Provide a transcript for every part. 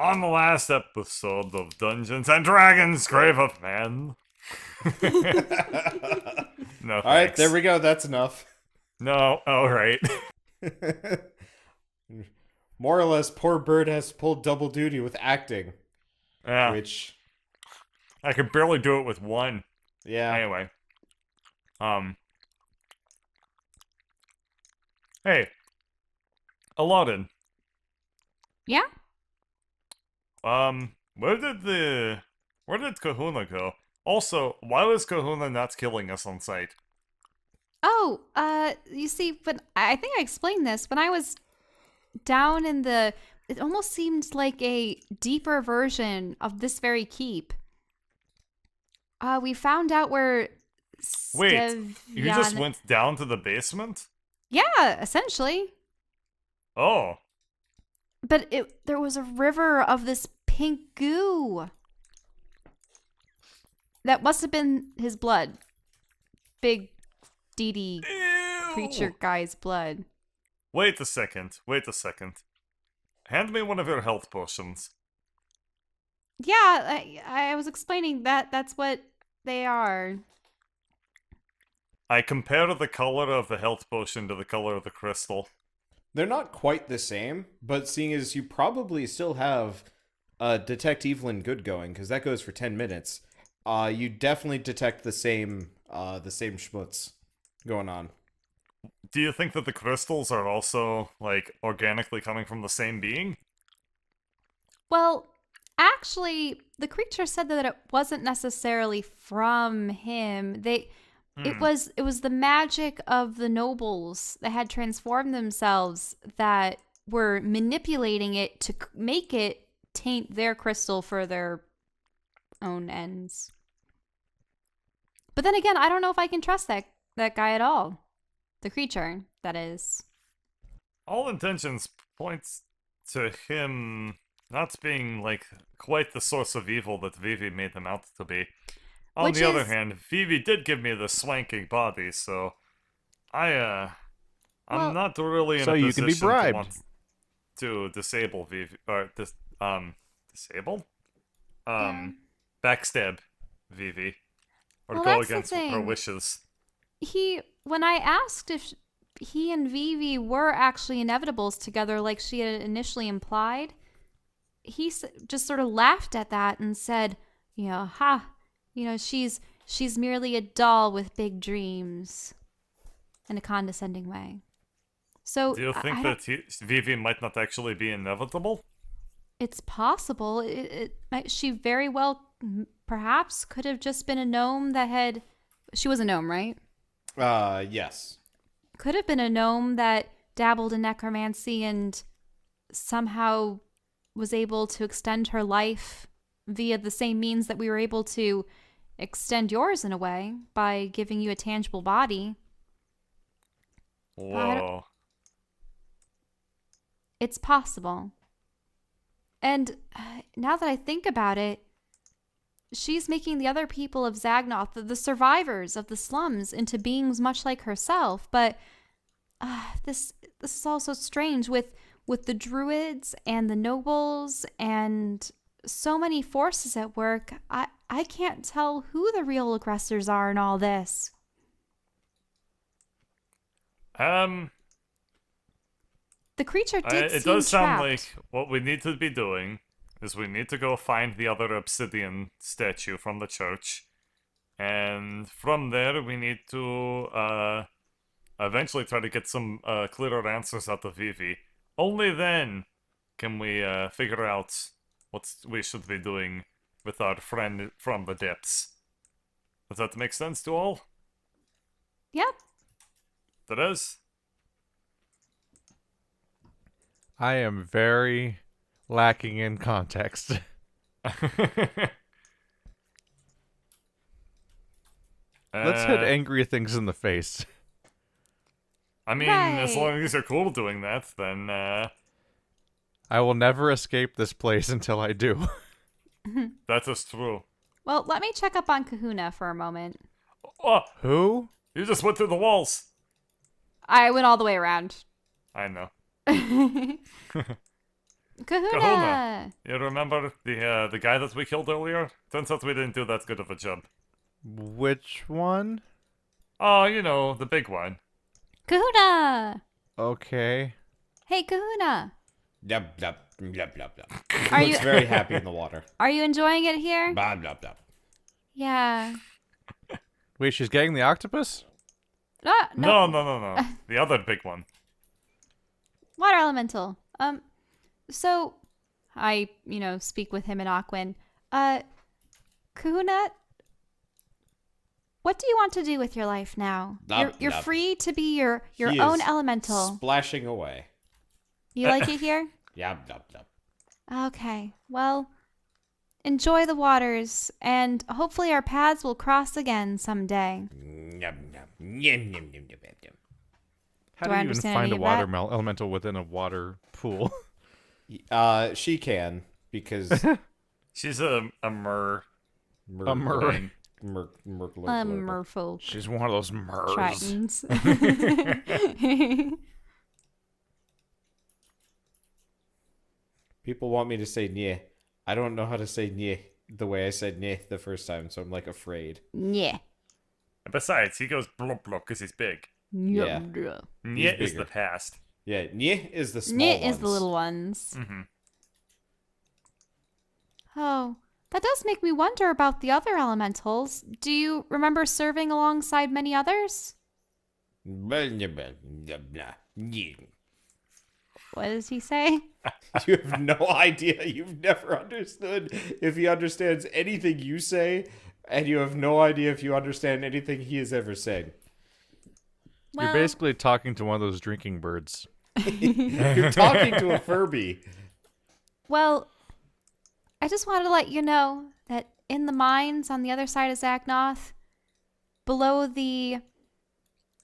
On the last episode of Dungeons and Dragons Grave of Man. No All right, there thanks. we go. That's enough. No, alright. More or less, poor Bird has pulled double duty with acting, Yeah, which, I could barely do it with one. yeah. Anyway. Um. Hey, Aladdin. Yeah? Where did Kahuna go? Also, why was Kahuna not killing us on sight? Oh, you see, but I think I explained this. When I was down in the, it almost seemed like a deeper version of this very keep. We found out where Wait, you just Stevyan- went down to the basement? Yeah, essentially. Oh, But there was a river of this pink goo. That must have been his blood. Big deedy ew. creature guy's blood. Wait a second. Hand me one of your health potions. Yeah, I was explaining that that's what they are. I compare the color of the health potion to the color of the crystal. They're not quite the same, but seeing as you probably still have Detect Evil and Good going, because that goes for 10 minutes, you definitely detect the same schmutz going on. Do you think that the crystals are also, like, organically coming from the same being? Well, actually, the creature said that it wasn't necessarily from him. It was the magic of the nobles that had transformed themselves that were manipulating it to make it taint their crystal for their own ends. But then again, I don't know if I can trust that guy at all. The creature, that is. All intentions points to him not being, like, quite the source of evil that Vivi made him out to be. On Which the other is- hand, Vivi did give me the swanky body, so I'm Well- not really in So a you can position be bribed. to want to disable Vivi or disable? Backstab Vivi or Well, go that's the against her thing. wishes. When I asked if he and Vivi were actually inevitables together, like she had initially implied, he just sort of laughed at that and said, she's merely a doll with big dreams, in a condescending way. So Do you think I that Vivi might not actually be inevitable? it's possible. She very well, perhaps, could have just been a gnome that had. She was a gnome, right? Yes. Could have been a gnome that dabbled in necromancy and somehow was able to extend her life via the same means that we were able to extend yours in a way by giving you a tangible body. Whoa. It's possible. And now that I think about it, she's making the other people of Zagnoth, the survivors of the slums, into beings much like herself. But this is also strange with the druids and the nobles and so many forces at work. I can't tell who the real aggressors are in all this. The creature did It seem does sound trapped. like what we need to be doing is we need to go find the other obsidian statue from the church. And from there, we need to eventually try to get some clearer answers out of Vivi. Only then can we figure out what we should be doing with our friend from the depths. Does that make sense to all? Yep. That is? I am very lacking in context. Let's hit angry things in the face. I mean, as Right. long as you're cool doing that, then, I will never escape this place until I do. that is true. Well, let me check up on Kahuna for a moment. Oh, Who? you just went through the walls! I went all the way around. I know. Kahuna. You remember the guy that we killed earlier? Turns out we didn't do that good of a job. Which one? Oh, you know, the big one. Kahuna. Okay. Hey, Kahuna. Yep, yep, yep, yep, yep. Are Looks you very happy in the water. are you enjoying it here? Blah, blah, blah. Yeah. Wait, she's getting the octopus? No. The other big one. Water elemental. So I, speak with him in Aquan. Kahuna, what do you want to do with your life now? You're Nothing. free to be your He own is elemental. Splashing away. You like it here? Yep, yep, yep. Okay. Well, enjoy the waters, and hopefully our paths will cross again someday. Yep, yep, yep, yep, yep, yep, yep. How Do do I you even understand find any a of water that? elemental within a water pool? She can, because She's a mer. A mer. thing. Merfolk. She's one of those mers. Tritons. People want me to say "nye." I don't know how to say "nye" the way I said "nye" the first time, so I'm like afraid. Yeah. And besides, he goes blop blop because he's big. Yeah. Nyeh is bigger. the past. Yeah, "nye" is the small Knit ones. is the little ones. Mm-hmm. Oh, that does make me wonder about the other elementals. Do you remember serving alongside many others? You What does he say? have no idea. You've never understood if he understands anything you say, and you have no idea if you understand anything he has ever said. Well, You're basically talking to one of those drinking birds. You're talking to a Furby. well, I just wanted to let you know that in the mines on the other side of Zaknoth, below the...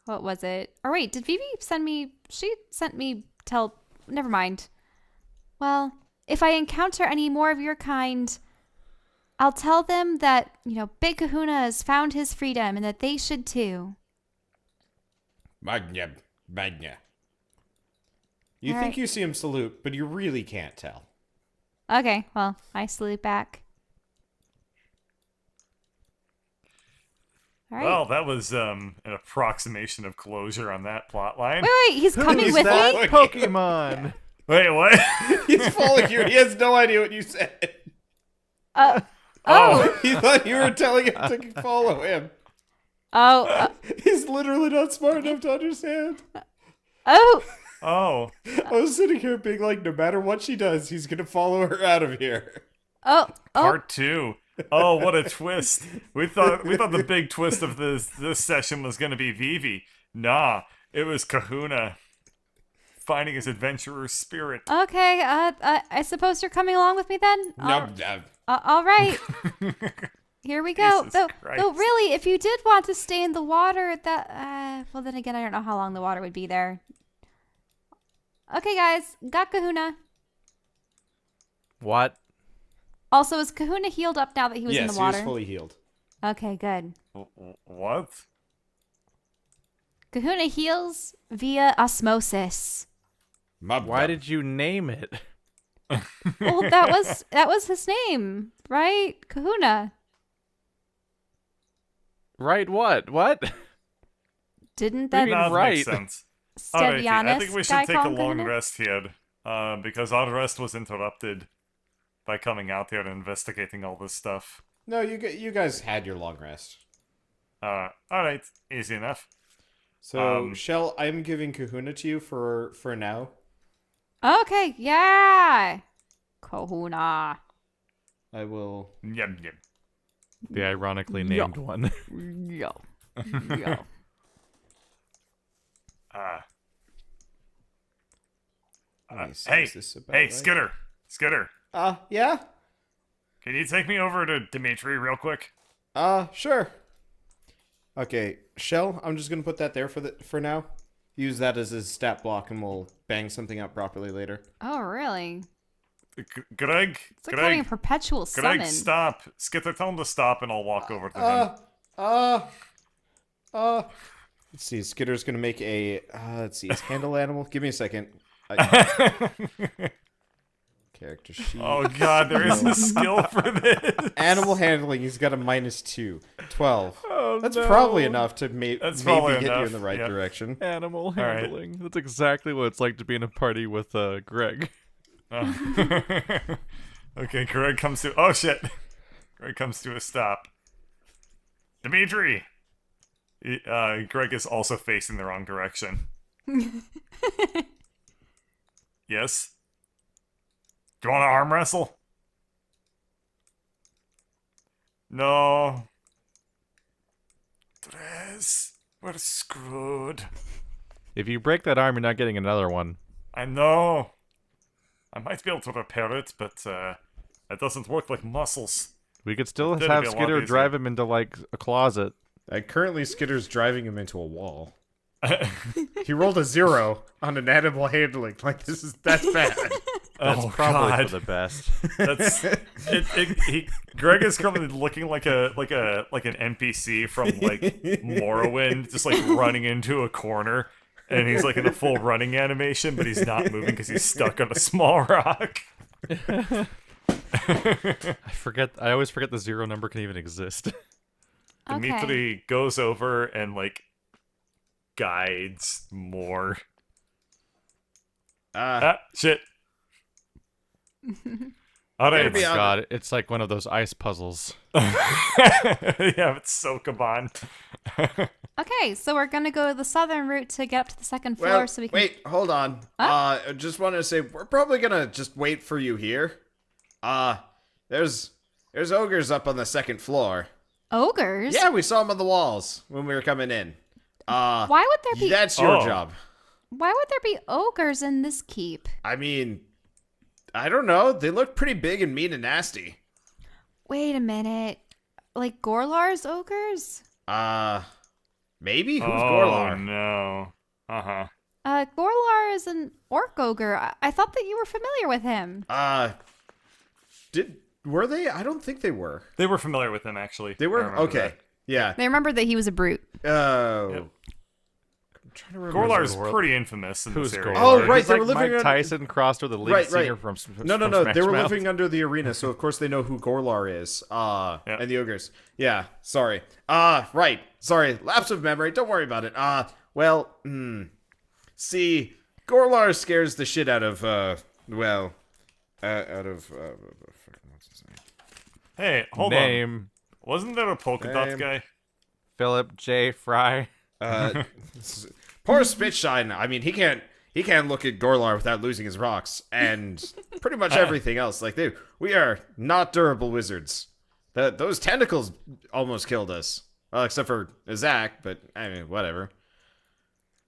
What was it? Or wait, did Vivi send me... She sent me Never mind. Well, if I encounter any more of your kind, I'll tell them that, Big Kahuna has found his freedom and that they should too. Magna, magna. You All think right. you see him salute, but you really can't tell. Okay, well, I salute back. All right. Well, that was an approximation of closure on that plot line. wait, he's coming is with that? me? Pokemon! Wait, what? He's following you. He has no idea what you said. Oh, He thought you were telling him to follow him. He's literally not smart enough to understand. oh, Oh, I was sitting here being like, no matter what she does, he's gonna follow her out of here. part 2. Oh, what a twist! We thought the big twist of this session was going to be Vivi. Nah, it was Kahuna finding his adventurer's spirit. okay. I suppose you're coming along with me then. No, All right. Here we go. Jesus Though, Christ. really, if you did want to stay in the water, well, then again, I don't know how long the water would be there. Okay, guys, got Kahuna. What? Also, is Kahuna healed up now that he was in yes, the water? he was fully healed. Okay, good. What? Kahuna heals via osmosis. Why did you name it? Well, that was his name, right? Kahuna. Right what? What? Didn't What do that you mean? That right. makes sense. Alrighty, Stevianus I think we guy should take a call him long Kahuna? rest here, because our rest was interrupted by coming out here and investigating all this stuff. No, you guys had your long rest. Alright, easy enough. So, Shell, I'm giving Kahuna to you for now. Okay, yeah. Kahuna. I will. Yum, yum. The ironically named one. Yo. Yo. Let me see, Hey, is this about hey, right? Skitter, Yeah? can you take me over to Dimitri real quick? Sure. Okay, Shell, I'm just gonna put that there for now. Use that as his stat block, and we'll bang something up properly later. Oh, really? Greg, It's like having a Greg, perpetual summon. Greg, stop. Skitter, tell him to stop, and I'll walk over to him. Let's see. Skitter's gonna make a. Let's see. His handle animal. Give me a second. Okay, Character sheet. Oh god, there is a skill for this. Animal handling, he's got a -2. 12. Oh, That's no. probably enough to That's maybe probably get you enough, in the right yep. direction. Animal right. handling. That's exactly what it's like to be in a party with Greg. Oh. Okay, Greg comes to. Oh shit! Greg comes to a stop. Dimitri. Greg is also facing the wrong direction. Yes. Do you want to arm wrestle? No. Tres, we're screwed. If you break that arm, you're not getting another one. I know. I might be able to repair it, but it doesn't work like muscles. We could still That'd have be a lot Skitter easier. drive him into, like, a closet. Currently, Skitter's driving him into a wall. He rolled a 0 on an animal handling. Like, that's bad. That's Oh, probably God. for the best. That's Greg is currently looking like an NPC from like Morrowind, just like running into a corner, and he's like in a full running animation, but he's not moving because he's stuck on a small rock. I always forget the 0 number can even exist. Okay. Dimitri goes over and like guides more. Shit. All right. Gotta be Oh my on- god, it's like one of those ice puzzles. Yeah, it's so Kaban. Okay, so we're gonna go the southern route to get up to the second floor, Well, so we can. wait, hold on. Huh? I just wanted to say we're probably gonna just wait for you here. There's ogres up on the second floor. Ogres. Yeah, we saw them on the walls when we were coming in. Why would there be? That's your Oh. job. Why would there be ogres in this keep? I mean, I don't know. They look pretty big and mean and nasty. Wait a minute. Like Gorlar's ogres? Maybe? Who's Oh Gorlar? no. Gorlar is an orc ogre. I thought that you were familiar with him. Were they? I don't think they were. They were familiar with him actually. They I were? remember Okay. that. Yeah. They remembered that he was a brute. Oh. Yep. I'm trying to remember. Gorlar's Gorlar? pretty infamous in Who's this area. Gorlar? Oh, right, He's they like were living Mike on- Tyson crossed with the lead Right, singer right. from No, from they were Smash Mouth. living under the arena, so of course they know who Gorlar is. And the ogres. Yeah, sorry. Right. Sorry, lapse of memory. Don't worry about it. See, Gorlar scares the shit out of, what's his name? Hey, hold on. Name Wasn't there a polka dot Name. guy? Philip J. Fry. Poor Spitshine. I mean, he can't look at Gorlar without losing his rocks and pretty much everything else. Like, we are not durable wizards. Those tentacles almost killed us. Well, except for Zach, but I mean, whatever.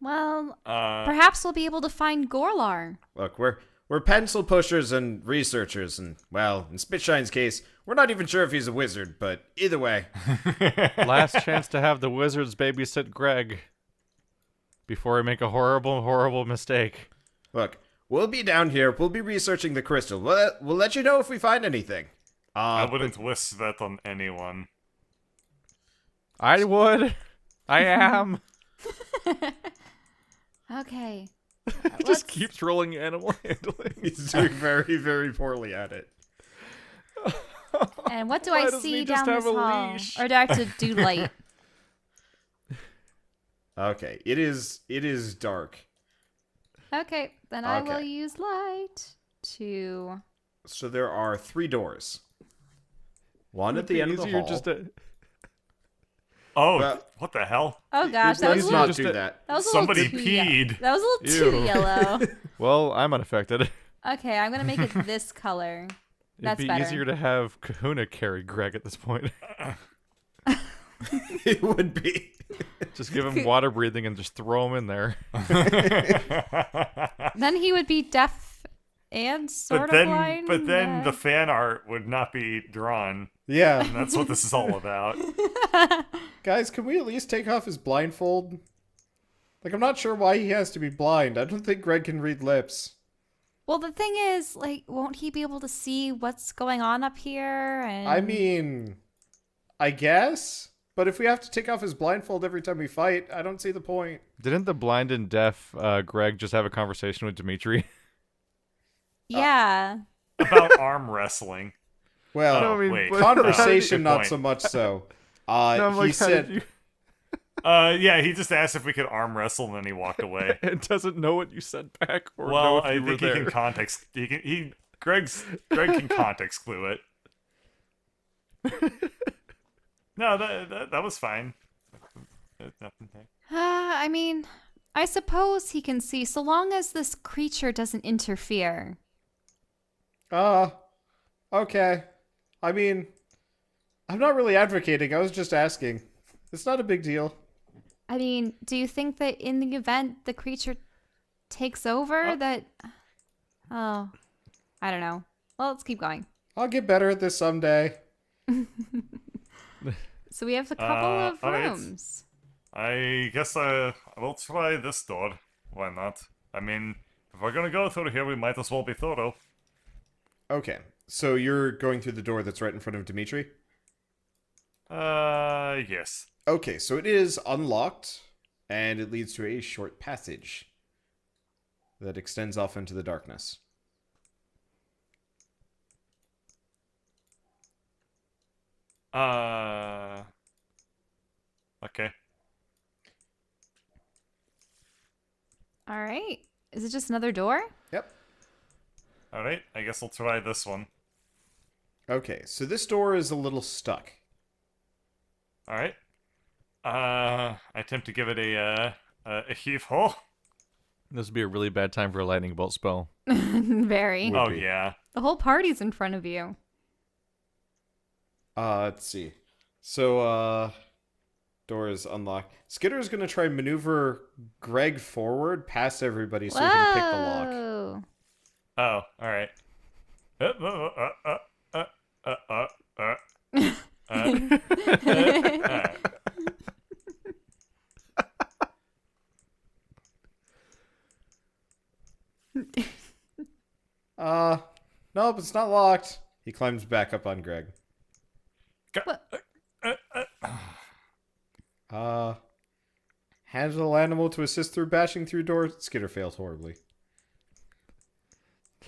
Well, perhaps we'll be able to find Gorlar. Look, we're pencil pushers and researchers, and well, in Spitshine's case, we're not even sure if he's a wizard. But either way, Last chance to have the wizards babysit Greg before we make a horrible, horrible mistake. look, we'll be down here. We'll be researching the crystal. We'll let you know if we find anything. I wouldn't wish that on anyone. I would. I am. Okay. Just keeps rolling animal handling. He's doing very, very poorly at it. And what do Why I doesn't see he just down this have a hall? leash? Or do I have to do light? Okay, it is dark. Okay, then I will Okay. use light to. So there are 3 doors. One at the end of the hall. Just to, Oh, Well- what the hell? Oh gosh, that was Please a not little. do that. That was a Somebody little too ye- peed. That was a little too Ew. yellow. well, I'm unaffected. Okay, I'm gonna make it this color. That's It'd be better. easier to have Kahuna carry Greg at this point. It would be. Just give him water breathing and just throw him in there. Then he would be deaf and sort But of blind. then the fan art would not be drawn. Yeah. And that's what this is all about. Guys, can we at least take off his blindfold? Like, I'm not sure why he has to be blind. I don't think Greg can read lips. Well, the thing is, like, won't he be able to see what's going on up here? And I mean, I guess. But if we have to take off his blindfold every time we fight, I don't see the point. Didn't the blind and deaf Greg just have a conversation with Dimitri? yeah. about arm wrestling. Well, No, I mean, wait. but- conversation, Good not point. so much so. No, I'm He like, how did said, you... Yeah, he just asked if we could arm wrestle, and then he walked away. It doesn't know what you said back or know Well, if I you were think he there. can context. Greg can context clue it. No, that was fine. Nothing there. I mean, I suppose he can see so long as this creature doesn't interfere. okay. I mean, I'm not really advocating. I was just asking. It's not a big deal. I mean, do you think that in the event the creature takes over, that... Oh, I don't know. Well, let's keep going. I'll get better at this someday. So we have a couple of all right. rooms. I guess I will try this door. Why not? I mean, if we're gonna go through here, we might as well be thorough. Okay. So you're going through the door that's right in front of Dimitri? Yes. Okay, so it is unlocked, and it leads to a short passage that extends off into the darkness. Okay. All right. Is it just another door? Yep. Alright, I guess I'll try this one. Okay, so this door is a little stuck. Alright. I attempt to give it a heave-ho. This would be a really bad time for a lightning bolt spell. Very. Would Oh, be. yeah. The whole party's in front of you. Let's see. So, door is unlocked. Skitter's gonna try and maneuver Greg forward past everybody so he can pick the lock. Whoa. Oh, alright. Alright. Nope, it's not locked. He climbs back up on Greg. Handle animal to assist through bashing through door. Skitter fails horribly.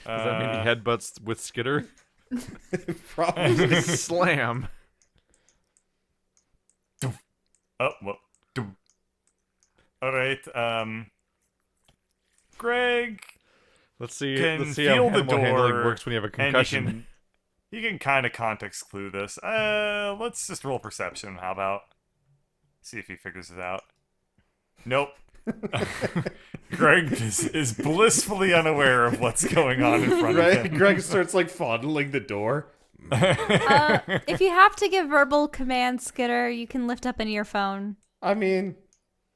Does that mean he headbutts with Skitter? Probably. Slam. Oh, well. Alright, Greg Let's see can how feel the animal handling door, works when you have a and concussion. he can kind of context clue this. Let's just roll perception, how about? See if he figures it out. Nope. Greg is blissfully unaware of what's going on in front of him. Greg starts like fondling the door. If you have to give verbal commands, Skitter, you can lift up an earphone. I mean,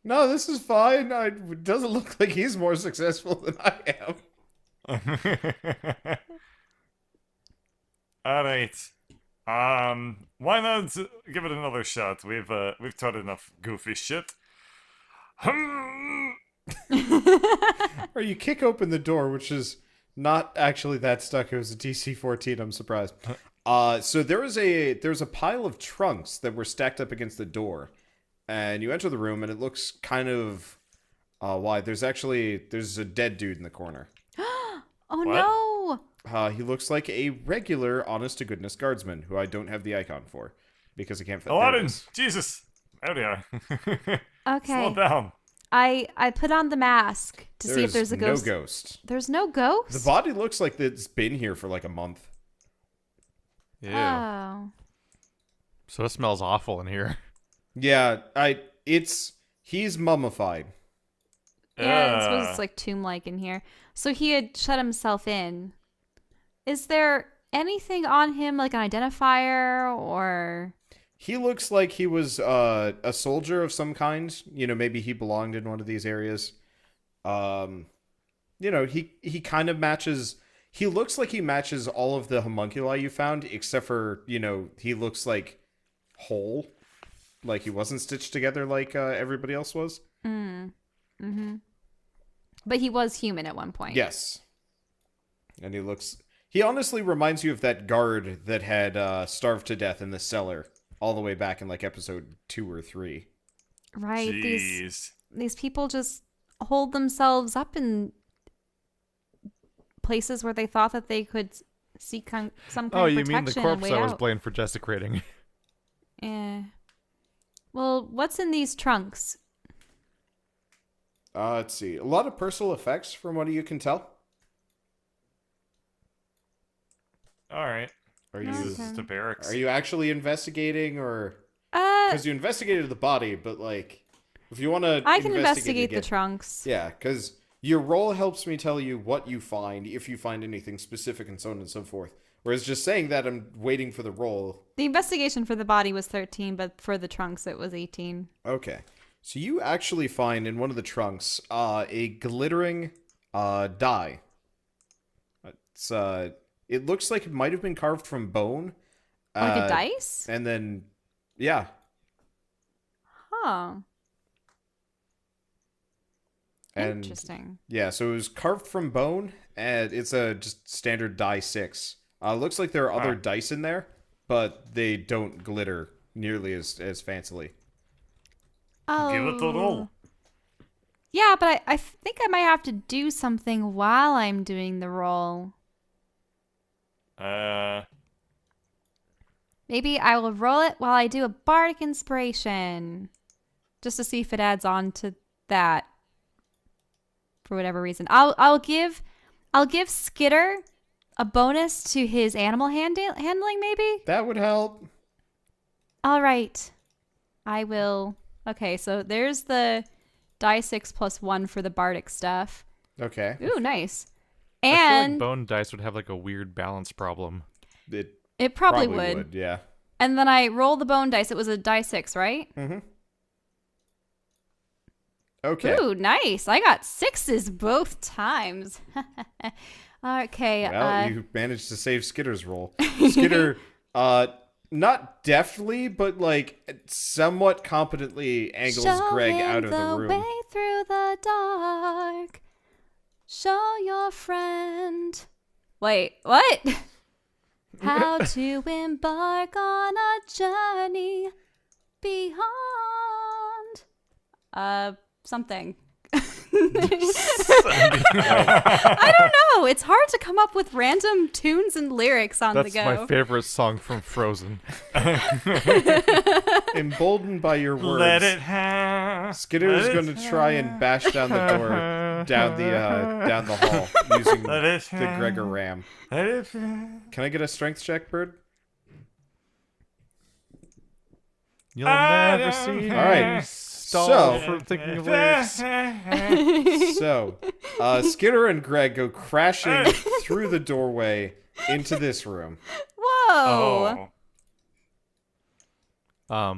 no, this is fine. It doesn't look like he's more successful than I am. Alright. Why not give it another shot? We've tried enough goofy shit. Or you kick open the door, which is not actually that stuck. It was a DC 14. I'm surprised. So there's a pile of trunks that were stacked up against the door, and you enter the room, and it looks kind of why there's a dead dude in the corner. Oh What? no! He looks like a regular, honest to goodness guardsman who I don't have the icon for because I can't fit. Aladdin! Jesus! There we are. Okay. Slow down. I put on the mask to see if there's a ghost. No ghost. There's no ghost? The body looks like it's been here for like a month. Ew. Oh. So it smells awful in here. Yeah, he's mummified. Yeah, I suppose it's like tomb-like in here. So he had shut himself in. Is there anything on him, like an identifier or... He looks like he was a soldier of some kind. You know, maybe he belonged in one of these areas. You know, he kind of matches... He looks like he matches all of the homunculi you found, except for, you know, he looks like whole. Like he wasn't stitched together like everybody else was. Mm-hmm. But he was human at one point. Yes. And he honestly reminds you of that guard that had starved to death in the cellar all the way back in like episode 2 or 3. Right. Jeez. These people just hold themselves up in places where they thought that they could seek some kind Oh, of you protection mean the and corpse wait I was out. blamed for desecrating? Yeah. Well, what's in these trunks? Let's see. A lot of personal effects from what you can tell. All right. Are Okay. you This is the barracks. are you actually investigating, or Uh, because you investigated the body, but like if you want to I can investigate the again, trunks. yeah, because your roll helps me tell you what you find, if you find anything specific, and so on and so forth. Whereas just saying that, I'm waiting for the roll. The investigation for the body was 13, but for the trunks it was 18. Okay. So you actually find in one of the trunks a glittering die. It's it looks like it might have been carved from bone. Like a dice? And then yeah. Huh. And Interesting. yeah, so it was carved from bone, and it's a just standard die 6. Looks like there are other Huh. dice in there, but they don't glitter nearly as fancily. Oh. Give it the roll. Yeah, but I think I might have to do something while I'm doing the roll. Maybe I will roll it while I do a bardic inspiration, just to see if it adds on to that. For whatever reason, I'll give Skitter a bonus to his animal handling. Maybe That would help. All right, I will. Okay, so there's the die 6 plus 1 for the bardic stuff. Okay. Ooh, nice. I feel And like bone dice would have like a weird balance problem. It probably would. yeah. And then I roll the bone dice. It was a die 6, right? Mm-hmm. Okay. Ooh, nice. I got 6s both times. Okay. Well, you managed to save Skitter's roll. Skitter, not deftly, but like somewhat competently angles Show Greg him out of the room. way through the dark. Show your friend. Wait, what? How to embark on a journey beyond. Something. I don't know. It's hard to come up with random tunes and lyrics on That's the go. my favorite song from Frozen. Emboldened by your words, Let it have. Skitter is going to try and bash down the door down the hall using Let it the Gregor Ram. Let it have. Can I get a strength check, Bird? You'll never see All right. stall So- for thinking of lyrics. So, Skitter and Greg go crashing through the doorway into this room. Whoa. Oh.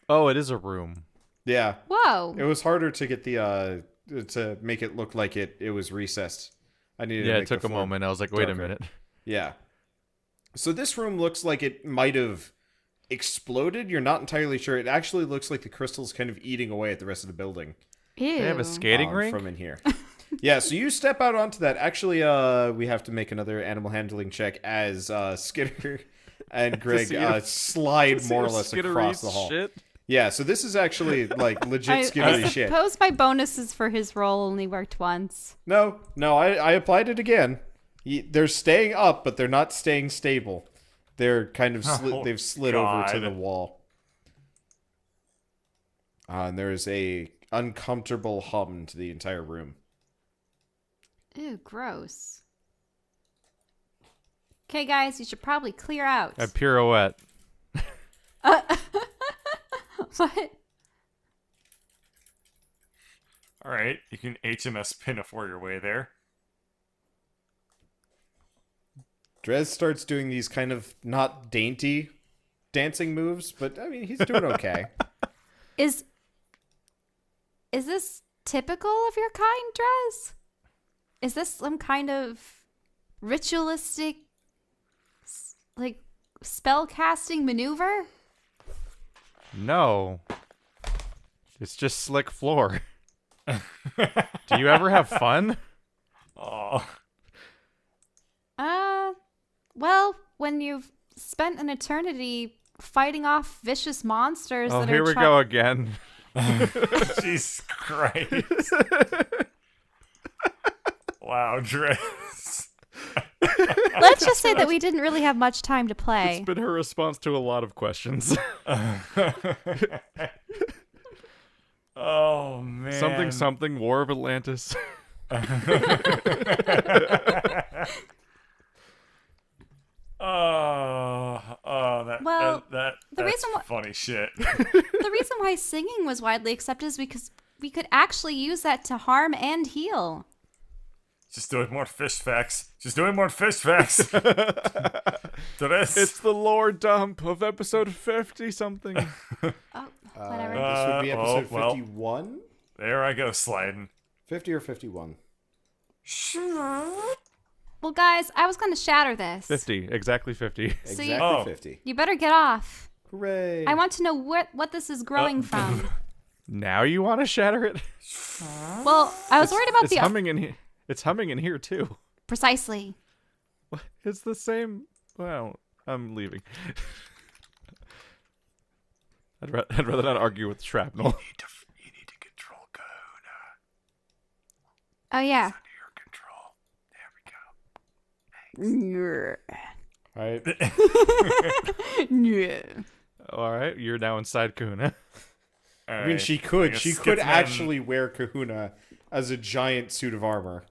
Oh, it is a room. Yeah, Whoa. it was harder to get the to make it look like it was recessed. I needed to Yeah, make it took the a floor moment. I was like, wait a darker. minute. Yeah. So this room looks like it might have exploded. You're not entirely sure. It actually looks like the crystal's kind of eating away at the rest of the building. Ew. They have a skating rink? From in here. Yeah, so you step out onto that. Actually, we have to make another animal handling check as Skitter and Greg see if- slide See more or if less Skitter across eats the hall. Shit. Yeah, so this is actually like legit I skittery shit. suppose my bonuses for his roll only worked once. No, I applied it again. They're staying up, but they're not staying stable. They're kind of Oh, they've slid over to God. the wall. And there's a uncomfortable hum to the entire room. Ew, gross. Okay, guys, you should probably clear out. A pirouette. What? All right, you can HMS Pinafore your way there. Drez starts doing these kind of not dainty dancing moves, but I mean he's doing okay. Is this typical of your kind, Drez? Is this some kind of ritualistic, like, spell casting maneuver? No. It's just slick floor. Do you ever have fun? Oh, Well, when you've spent an eternity fighting off vicious monsters Oh, that here are we go again. Jesus Christ! Wow, Dress. Let's just say that we didn't really have much time to play. It's been her response to a lot of questions. Oh man. Something, War of Atlantis. That's reason why- funny shit. The reason why singing was widely accepted is because we could actually use that to harm and heal. Just doing more fish facts. Just doing more fish facts. It's the lore dump of episode 50 something. Oh, whatever. This would be episode well. 51? There I go sliding. 50 or 51? Well, guys, I was going to shatter this. 50, exactly 50. So Exactly 50. You better get off. Hooray. I want to know what this is growing from. Now you want to shatter it? Well, I was worried about It's the humming in here. It's humming in here too. precisely. It's the same. Well, I'm leaving. I'd rather not argue with shrapnel. You need to control Kahuna. Oh yeah. Under your control. There we go. All right. Yeah. All right, you're now inside Kahuna. I mean, she could actually wear Kahuna as a giant suit of armor.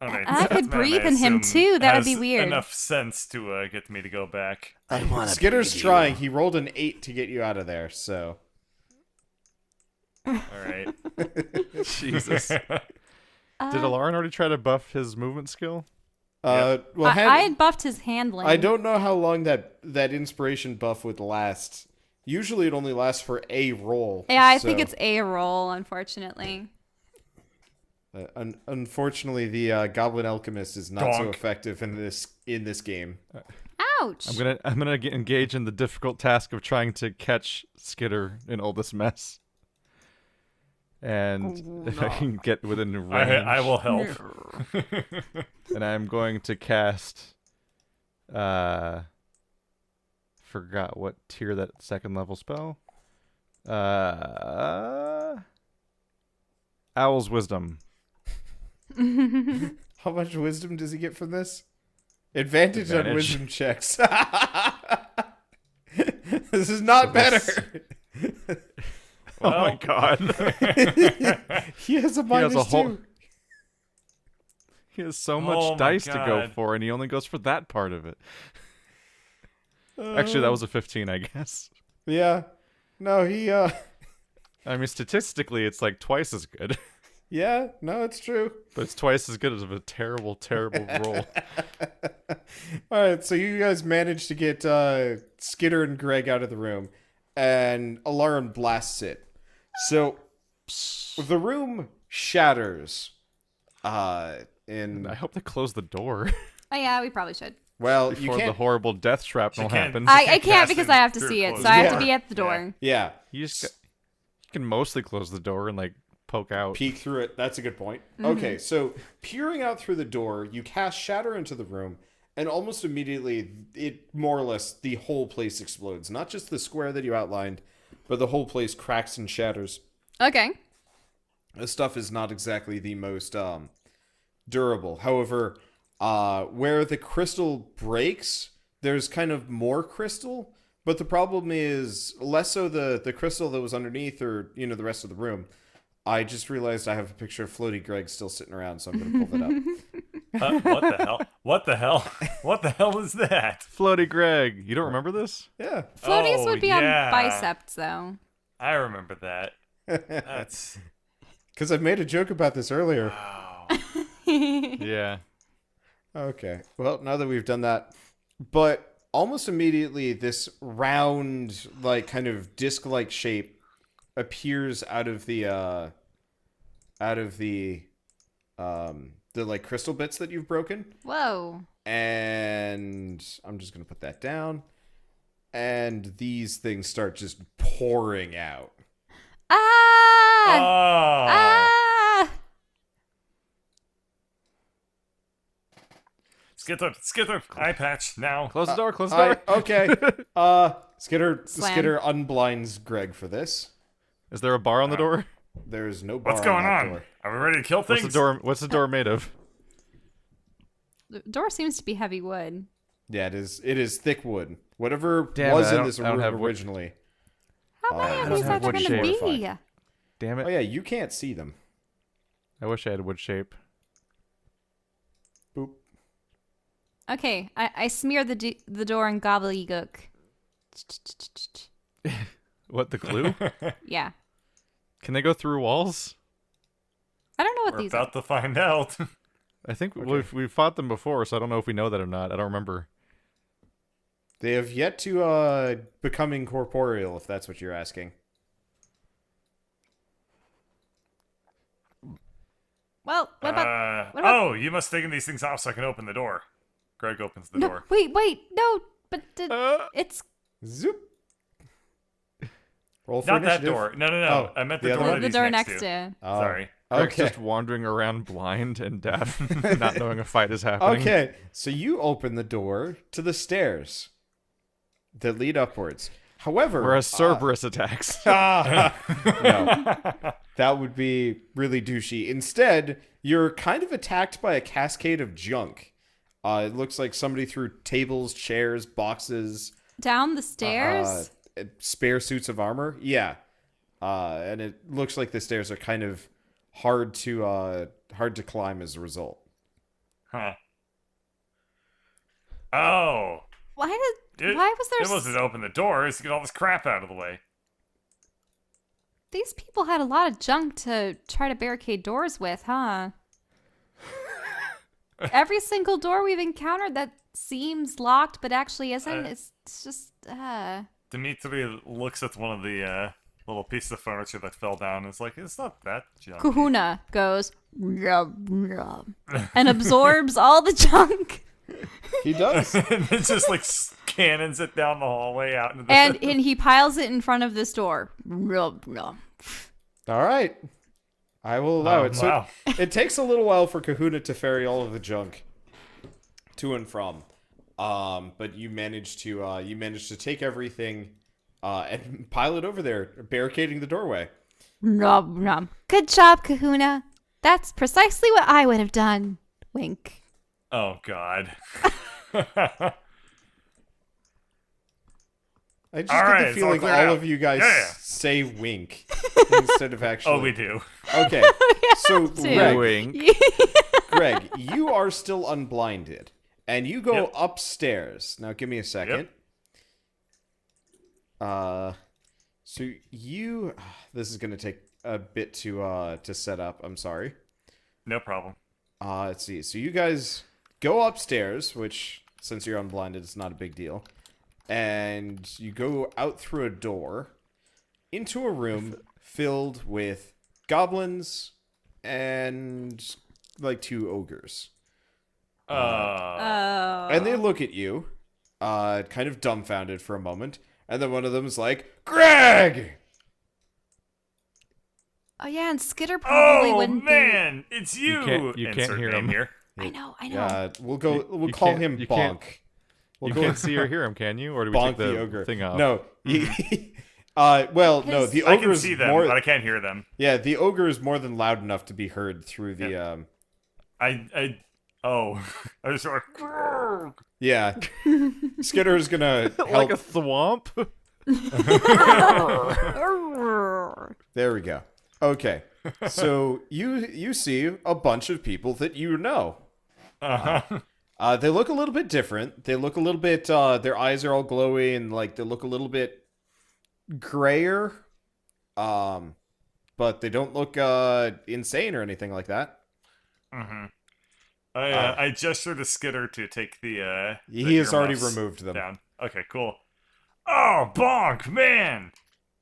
I could breathe in him, too. That would be weird. Enough sense to get me to go back. Skitter's trying. He rolled an 8 to get you out of there, so. All right. Jesus. Did Alarin already try to buff his movement skill? Well, I had buffed his handling. I don't know how long that inspiration buff would last. Usually it only lasts for a roll. Yeah, I think it's a roll, unfortunately. Unfortunately, the Goblin Alchemist is not so Donk. effective in this game. Ouch. I'm gonna engage in the difficult task of trying to catch Skitter in all this mess. And if I can get within range, I will help. and I'm going to cast. Forgot what tier that second level spell. Owl's Wisdom. How much wisdom does he get from this? Advantage on Advantage. wisdom checks. This is not better. Oh my god. He has a minus two. He has so much Oh my dice to go God. for, and he only goes for that part of it. Actually, that was a 15, I guess. Yeah. No, he. I mean, statistically, it's like twice as good, Yeah. No, it's true. but it's twice as good as a terrible, terrible roll. All right, so you guys managed to get Skitter and Greg out of the room, and Alarin blasts it. So the room shatters. In I hope they close the door Oh yeah, we probably should. well, you before the can't. horrible death shrapnel She can't- happens. I can't cast because it I have to through see it, closed so I have door. to be at the door. Yeah, You can mostly close the door and like poke out. peek through it. That's a good point. Okay, so peering out through the door, you cast Shatter into the room, and almost immediately, it more or less the whole place explodes. Not just the square that you outlined, but the whole place cracks and shatters. Okay. This stuff is not exactly the most durable. However, where the crystal breaks, there's kind of more crystal, but the problem is less so the crystal that was underneath or, the rest of the room. I just realized I have a picture of Floaty Greg still sitting around, so I'm going to pull that up. What the hell? What the hell? What the hell is that? Floaty Greg, you don't remember this? Yeah. Floaties Oh, would be yeah. on biceps, though. I remember that. That's Because I made a joke about this earlier. wow. Yeah. Okay. Well, now that we've done that, but almost immediately this round, like kind of disc-like shape appears out of the like crystal bits that you've broken, Whoa. and I'm just gonna put that down, and these things start just pouring out. Ah! Oh. Ah! Skitter, eye patch now. Close the door, close the door. Okay. Skitter Slam. unblinds Greg for this. Is there a bar on the door? There's no bar What's going that on? door. Are we ready to kill things? What's the door made of? The door seems to be heavy wood. Yeah, it is. It is thick wood. Whatever Damn was it, in this I don't room have wood. originally. How many I of don't these are have there wood going to shape. be? Damn it. Oh yeah, you can't see them. I wish I had wood shape. Boop. Okay, I smear the door in gobbledygook. What, the glue? Yeah. Can they go through walls? I don't know what We're these about are. to find out. I think Okay. we've fought them before, so I don't know if we know that or not. I don't remember. They have yet to become incorporeal, if that's what you're asking. Well, what about... what about- Oh, you must have taken these things off so I can open the door. Greg opens the no, door. wait, no, but it's Zoop. Roll for Not that initiative. door. No. Oh, I meant the the other door one? that the he's door next next to. to. Oh, Sorry. Greg's Okay. just wandering around blind and deaf, not knowing a fight is happening. Okay, so you open the door to the stairs that lead upwards. However, Whereas Cerberus attacks. no, that would be really douchey. Instead, you're kind of attacked by a cascade of junk. It looks like somebody threw tables, chairs, boxes, Down the stairs? spare suits of armor. Yeah, and it looks like the stairs are kind of hard to climb as a result. Huh. Oh. Why It, was there... It wasn't open the doors to get all this crap out of the way. These people had a lot of junk to try to barricade doors with, huh? Every single door we've encountered that seems locked but actually isn't, it's just... Dimitri looks at one of the little pieces of furniture that fell down and is like, it's not that junk. Kahuna goes... "Rub, rub," and absorbs all the junk. He does. And it just like cannons it down the hallway out into the... And he piles it in front of this door. Rub, rub. All right. I will allow it. So wow. it takes a little while for Kahuna to ferry all of the junk to and from. But you managed to take everything and pile it over there, barricading the doorway. Rub, rub. Good job, Kahuna. That's precisely what I would have done. Wink. Oh, God. I just All get right, the it's all feeling cleared all out. of you guys Yeah. say wink instead of actually. Oh, we do. Okay. So to. Greg, you are still unblinded, and you go Yep. upstairs. Now, give me a second. So you, this is gonna take a bit to set up. I'm sorry. No problem. Let's see. So you guys go upstairs, which since you're unblinded, it's not a big deal, and you go out through a door into a room filled with goblins and like 2 ogres. Oh. And they look at you, kind of dumbfounded for a moment, and then one of them is like, "Greg!" Oh, yeah, and Skitter probably Oh, wouldn't man. It's you. You can't Insert hear name him. here. be... I know. We'll you call can't- him you Bonk. can't- We'll You go can't see or hear him, can you? Or do we Bonk take the ogre. thing off? No, no, the I ogre can is see them, more. but I can't hear them. Yeah, the ogre is more than loud enough to be heard through the. I was sort of... Yeah, Skitter is gonna help. Like a thwomp? There we go. Okay, so you see a bunch of people that you know. They look a little bit different. They look a little bit. Their eyes are all glowy and like they look a little bit grayer. But they don't look insane or anything like that. Mm-hmm. I gesture to Skitter to take the He has already earmuffs removed them. down. Okay, cool. Oh, Bonk, man!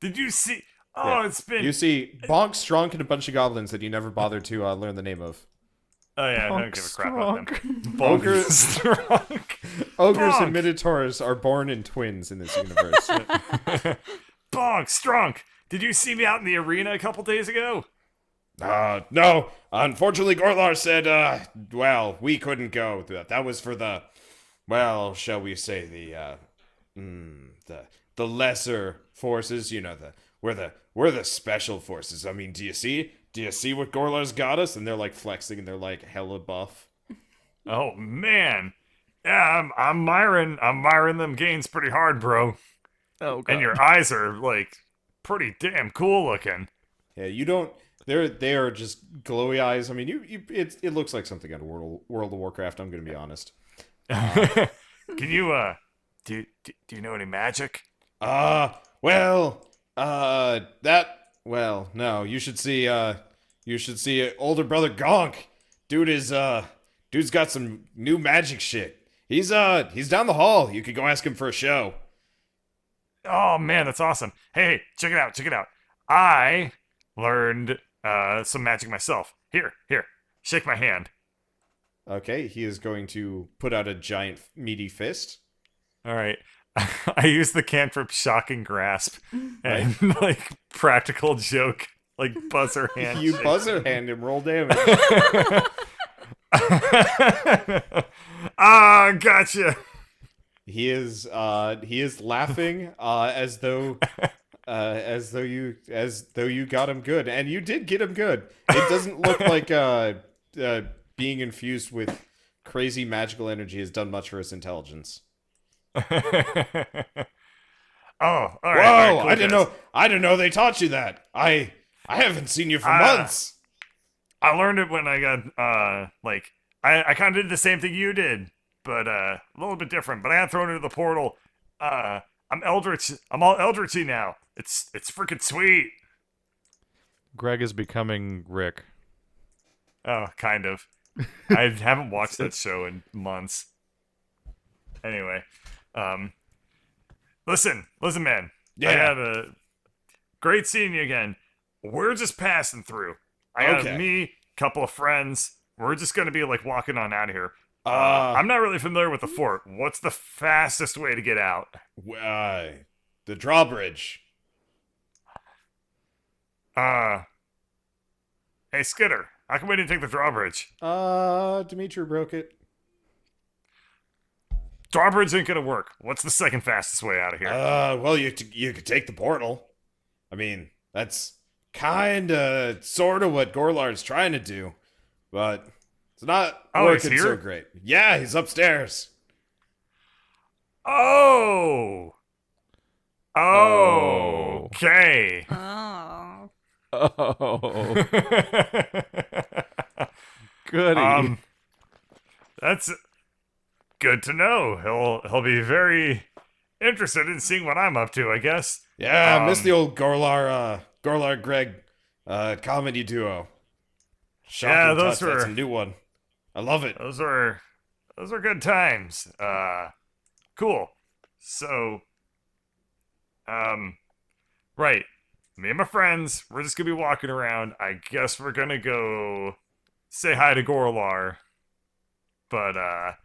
Did you see? Oh, Yeah. it's been... You see Bonk, Strunk, and a bunch of goblins that you never bothered to learn the name of. Oh, yeah, I don't Bonk give a crap about them. Bonk Ogre- Strong. Ogres Bonk! and Minotaurs are born in twins in this universe. Bonk, Strong! Did you see me out in the arena a couple days ago? No. Unfortunately, Gorlar said, well, we couldn't go. That was for the, well, shall we say the lesser forces. You know, we're the special forces. I mean, do you see what Gorlar's got us? And they're like flexing and they're like hella buff. Oh man. Yeah, I'm miring them gains pretty hard, bro. Oh And your eyes are like pretty damn cool looking. Yeah, you don't. They are just glowy eyes. I mean, it looks like something out of World of Warcraft. I'm gonna be honest. Can you do you know any magic? Well, no, you should see older brother Gonk. Dude's got some new magic shit. He's down the hall. You could go ask him for a show. Oh man, that's awesome. Hey, check it out, check it out. I learned some magic myself. Here, shake my hand. Okay, he is going to put out a giant meaty fist. All right. I used the cantrip shocking grasp and like practical joke, like buzzer hand. You buzzer hand him, roll damage. Ah, gotcha. He is laughing as though you got him good, and you did get him good. It doesn't look like being infused with crazy magical energy has done much for his intelligence. Oh, all right. Whoa! all right, cool, I guys. didn't know they taught you that. I haven't seen you for months. I learned it when I got I kind of did the same thing you did, but a little bit different. But I got thrown into the portal. I'm Eldritch. I'm all Eldritchy now. It's freaking sweet. Greg is becoming Rick. Oh, kind of. I haven't watched that show in months. Anyway, listen, man. Yeah. I had a great seeing you again. We're just passing through. I got Okay. me, couple of friends. We're just gonna be like walking on out of here. Uh, I'm not really familiar with the fort. What's the fastest way to get out? The drawbridge. Hey Skitter, how come we didn't take the drawbridge? Dimitri broke it. Drawbridge ain't gonna work. What's the second fastest way out of here? Well, you could take the portal. I mean, that's sorta what Gorlar's trying to do, but it's not Oh, he's working so here? great. Yeah, he's upstairs. Oh. Oh. Okay. Oh. Oh, goody. That's good to know. He'll be very interested in seeing what I'm up to, I guess. Yeah, I miss the old Gorlar Greg comedy duo. Shocking Yeah, those touch. That's a were- new one. I love it. Those are good times. Cool. So, right. Me and my friends, we're just gonna be walking around. I guess we're gonna go say hi to Gorlar. But,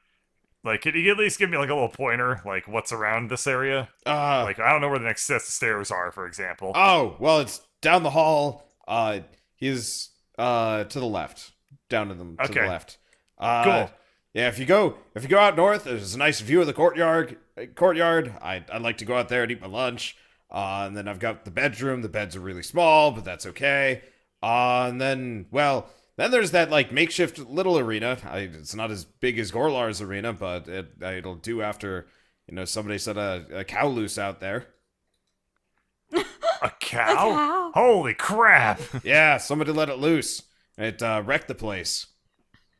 like, could you at least give me, like, a little pointer? Like, what's around this area? Like, I don't know where the next sets of stairs are, for example. Oh, well, it's down the hall. He's to the left. Down to the Okay. left. Cool. Yeah, if you go out north, there's a nice view of the courtyard. I'd like to go out there and eat my lunch. And then I've got the bedroom. The beds are really small, but that's okay. And then there's that like makeshift little arena. It's not as big as Gorlar's arena, but it'll do after somebody set a cow loose out there. A cow? cow? Holy crap! Yeah, somebody let it loose. It wrecked the place.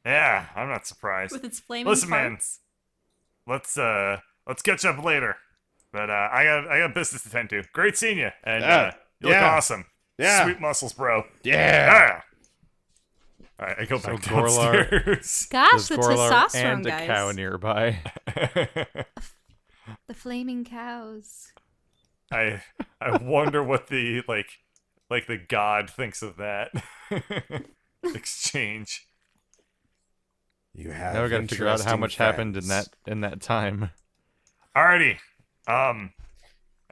Yeah, I'm not surprised. With its flaming Listen, man. farts. Let's catch up later. But I got business to tend to. Great seeing you, and Yeah. you look Yeah. awesome. Yeah. Sweet muscles, bro. Yeah. All right, I go So back Gorlar- downstairs. Gosh, There's the Gorlar testosterone, and a guys. cow nearby. The flaming cows. I wonder what the like the god thinks of that exchange. You have. Now we gotta figure out how interesting much happened friends. in that time. Alrighty. I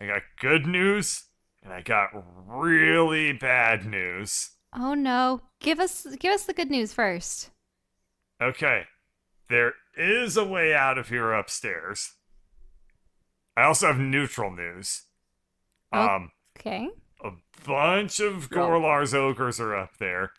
got good news and I got really bad news. Oh no. Give us the good news first. Okay. There is a way out of here upstairs. I also have neutral news. Okay. A bunch of Gorlar's ogres are up there.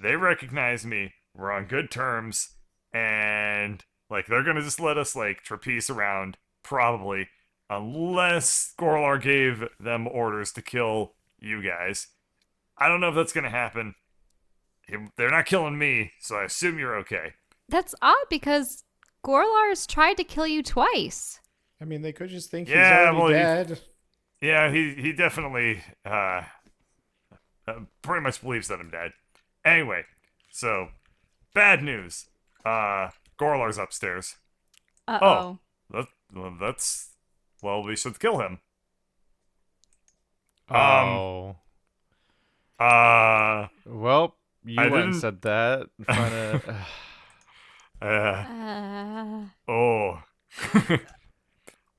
They recognize me. We're on good terms. and like they're gonna just let us like trapeze around, probably, unless Gorlar gave them orders to kill you guys. I don't know if that's gonna happen. They're not killing me, so I assume you're okay. That's odd because Gorlar's tried to kill you twice. I mean, they could just think Yeah, he's well, already dead. Yeah, he definitely pretty much believes that I'm dead. Anyway, so bad news. Gorlar's upstairs. Uh-oh. We should kill him. Oh. Well, you I went and didn't- said that. Oh.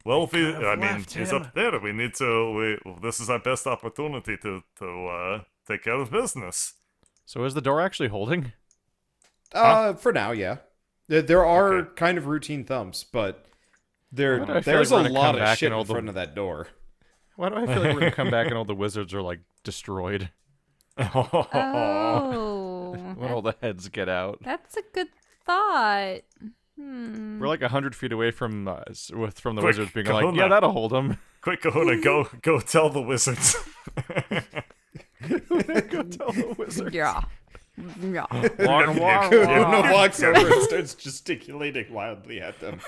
Well, if could have I mean, left he's him. up there. We need to. This is our best opportunity to take care of business. So is the door actually holding? For now, yeah. There are Okay. kind of routine thumps, but Why do I feel there's like a we're gonna lot come of back shit and all in the- front of that door. Why do I feel like we're gonna come back and all the wizards are like destroyed Oh. when all the heads get out? That's a good thought. We're like 100 feet away from from the Quick, wizards being like, Kahuna. yeah, that'll hold them. Quick, Kahuna, go tell the wizards. Go tell the wizards. Yeah. Yeah. Kahuna walks over and starts gesticulating wildly at them.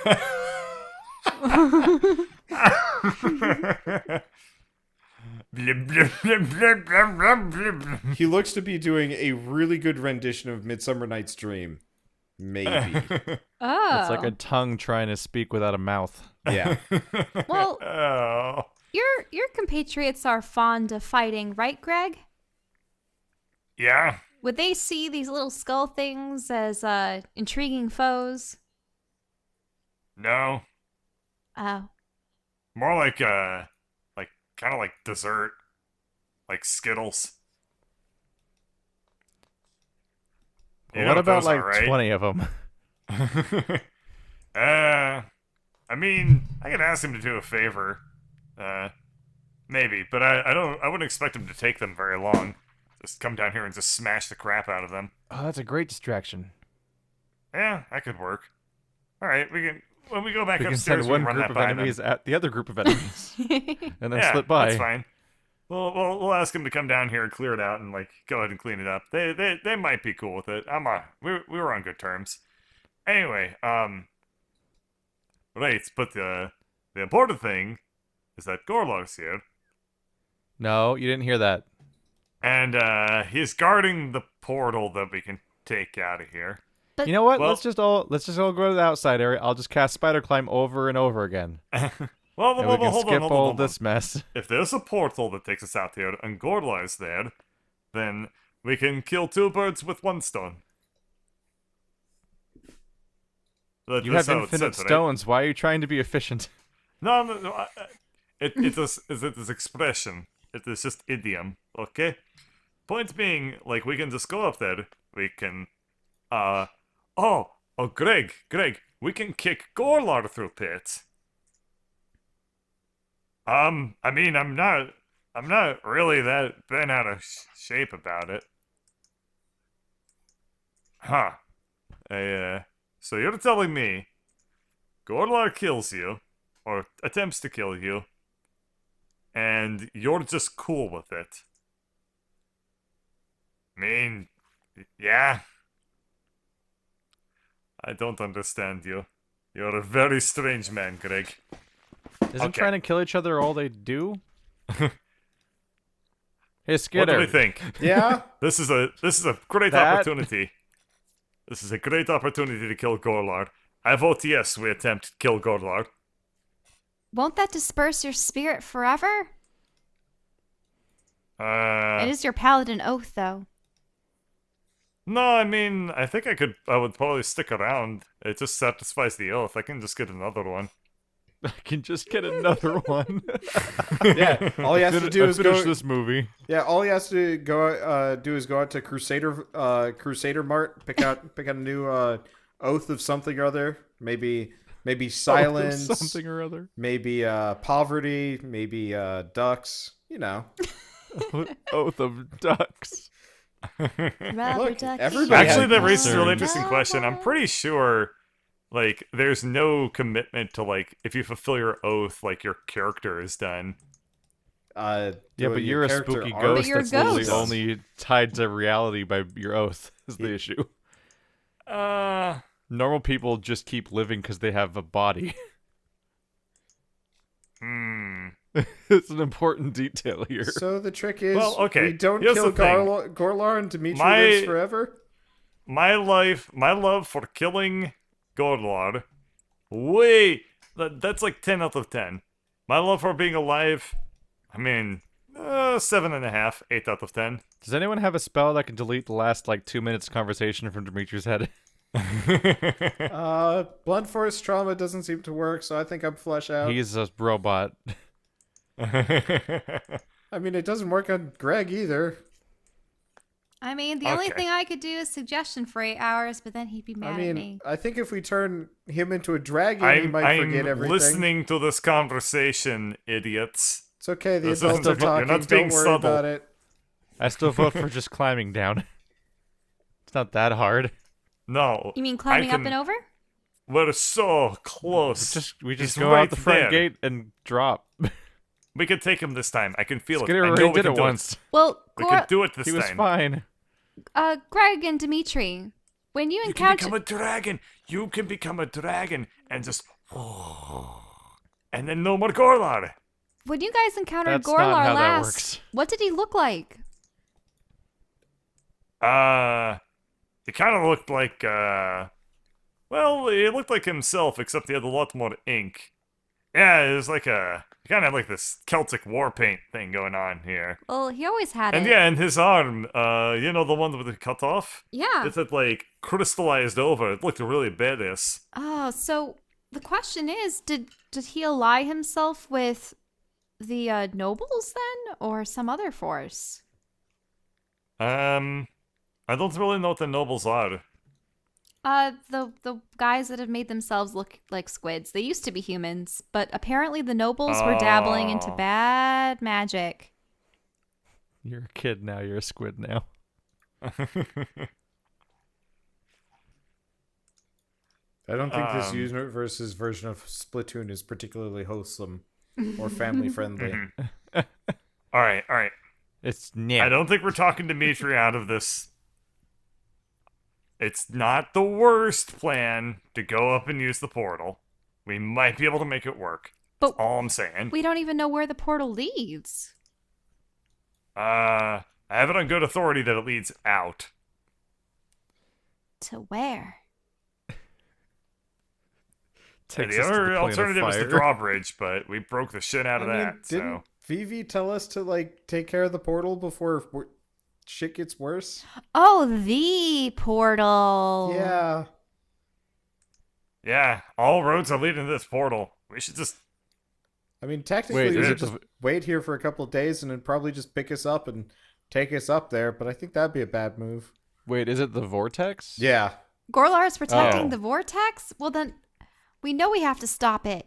He looks to be doing a really good rendition of Midsummer Night's Dream. Maybe. Oh. It's like a tongue trying to speak without a mouth. Yeah. Well, Oh. your compatriots are fond of fighting, right, Greg? Yeah. Would they see these little skull things as intriguing foes? No. Oh. More like kind of like dessert, like Skittles. You know What about those like are, right? 20 of them? I mean, I could ask him to do a favor. Maybe, but I wouldn't expect him to take them very long. Just come down here and just smash the crap out of them. Oh, that's a great distraction. Yeah, that could work. All right, when we go back We can upstairs, send one we can run group that of by them. enemies at the other group of enemies, and then Yeah, slip by. that's fine. We'll ask him to come down here and clear it out and like go ahead and clean it up. They might be cool with it. We were on good terms. Anyway, right, but the important thing is that Gorlar's here, No, you didn't hear that. and he's guarding the portal that we can take out of here. But You know what? Well- let's just all go to the outside area. I'll just cast spider climb over and over again, Well, and we can hold skip on, all hold on. this mess. If there's a portal that takes us out here and Gorlar's there, then we can kill two birds with one stone. You That's have how it's infinite said, right? stones. Why are you trying to be efficient? No. It is expression. It is just idiom. Okay. Point being, like we can just go up there. We can, Greg, we can kick Gorlar through pits. I mean, I'm not really that bent out of shape about it. Huh. So you're telling me Gorlar kills you, or attempts to kill you, and you're just cool with it? I mean, yeah. I don't understand you. You're a very strange man, Greg. Isn't Okay. trying to kill each other all they do? Hey, What Skitter. do we think? Yeah? This is a great That- opportunity. This is a great opportunity to kill Gorlar. I vote yes, we attempt to kill Gorlar. won't that disperse your spirit forever? It is your paladin oath, though. No, I mean, I think I would probably stick around. It just satisfies the oath. I can just get another one. I can just get another one. Yeah. All he has to do is finish go. this movie. Yeah. All he has to do is go out to Crusader Mart, pick out a new oath of something or other. Maybe silence, Something or other. maybe poverty, maybe ducks. You know. Oath of ducks. Rubber Look, ducky. everybody Actually, had that raises a really concerns. interesting question. I'm pretty sure, like, there's no commitment to, like, if you fulfill your oath, like, your character is done. Yeah, your but you're a character spooky arc ghost you're a that's literally ghost. only tied to reality by your oath, is the issue. Normal people just keep living because they have a body. Hmm. It's an important detail here. So the trick is, Well, okay, we don't here's kill the thing. Gorlar and Dimitri My- lives forever? My love for killing Godlar, that's like 10 out of 10. My love for being alive, I mean, 7.5, 8 out of 10. Does anyone have a spell that can delete the last, 2 minutes conversation from Dimitri's head? Blunt force trauma doesn't seem to work, so I think I'm flush out. He's a robot. I mean, it doesn't work on Greg either. I mean, the only Okay. thing I could do is suggestion for 8 hours, but then he'd be mad I at mean, me. I think if we turn him into a dragon, he I'm, might forget I'm everything. listening to this conversation, idiots. It's okay, the This adults isn't are a- you're talking. not being Don't worry subtle. about it. I still vote for just climbing down. It's not that hard. No. You mean climbing up can- and over? We're so close. We just He's go right out the front there. gate and drop. We can take him this time. I can feel Skinner it. I know already we did can it do once. Well, We can do it this He was time. fine. Greg and Dimitri, when you You can encounter... become a dragon. You can become a dragon and just... And then no more Gorlar. When you guys encountered That's not Gorlar how that last, works. what did he look like? He kind of looked like, well, he looked like himself, except he had a lot more ink. Yeah, it was like he kind of had like this Celtic war paint thing going on here. Well, he always had And it. yeah, and his arm, you know, the one with the cut off? Yeah. It had like crystallized over. It looked really badass. Oh, so the question is, did he ally himself with the nobles then, or some other force? I don't really know what the nobles are. The guys that have made themselves look like squids. They used to be humans, but apparently the nobles were dabbling into Oh. bad magic. You're a kid now. You're a squid now. I don't think this Um, universe's version of Splatoon is particularly wholesome or family friendly. All right. It's I yeah. don't think we're talking Dimitri out of this. It's not the worst plan to go up and use the portal. We might be able to make it work. But All I'm saying. we don't even know where the portal leads. I have it on good authority that it leads out. To where? And Takes the us to other plane of alternative is the fire. drawbridge, but we broke the shit out of that. didn't So Vivi tell us to take care of the portal before shit gets worse? Oh, the portal. Yeah. yeah, all roads are leading to this portal. We should just I mean, technically, Wait, we is could it just wait here for a couple of days and then probably just pick us up and take us up there, but I think that'd be a bad move. Wait, is it the vortex? Yeah. Gorlar is protecting Oh. the vortex? Well, then we know we have to stop it.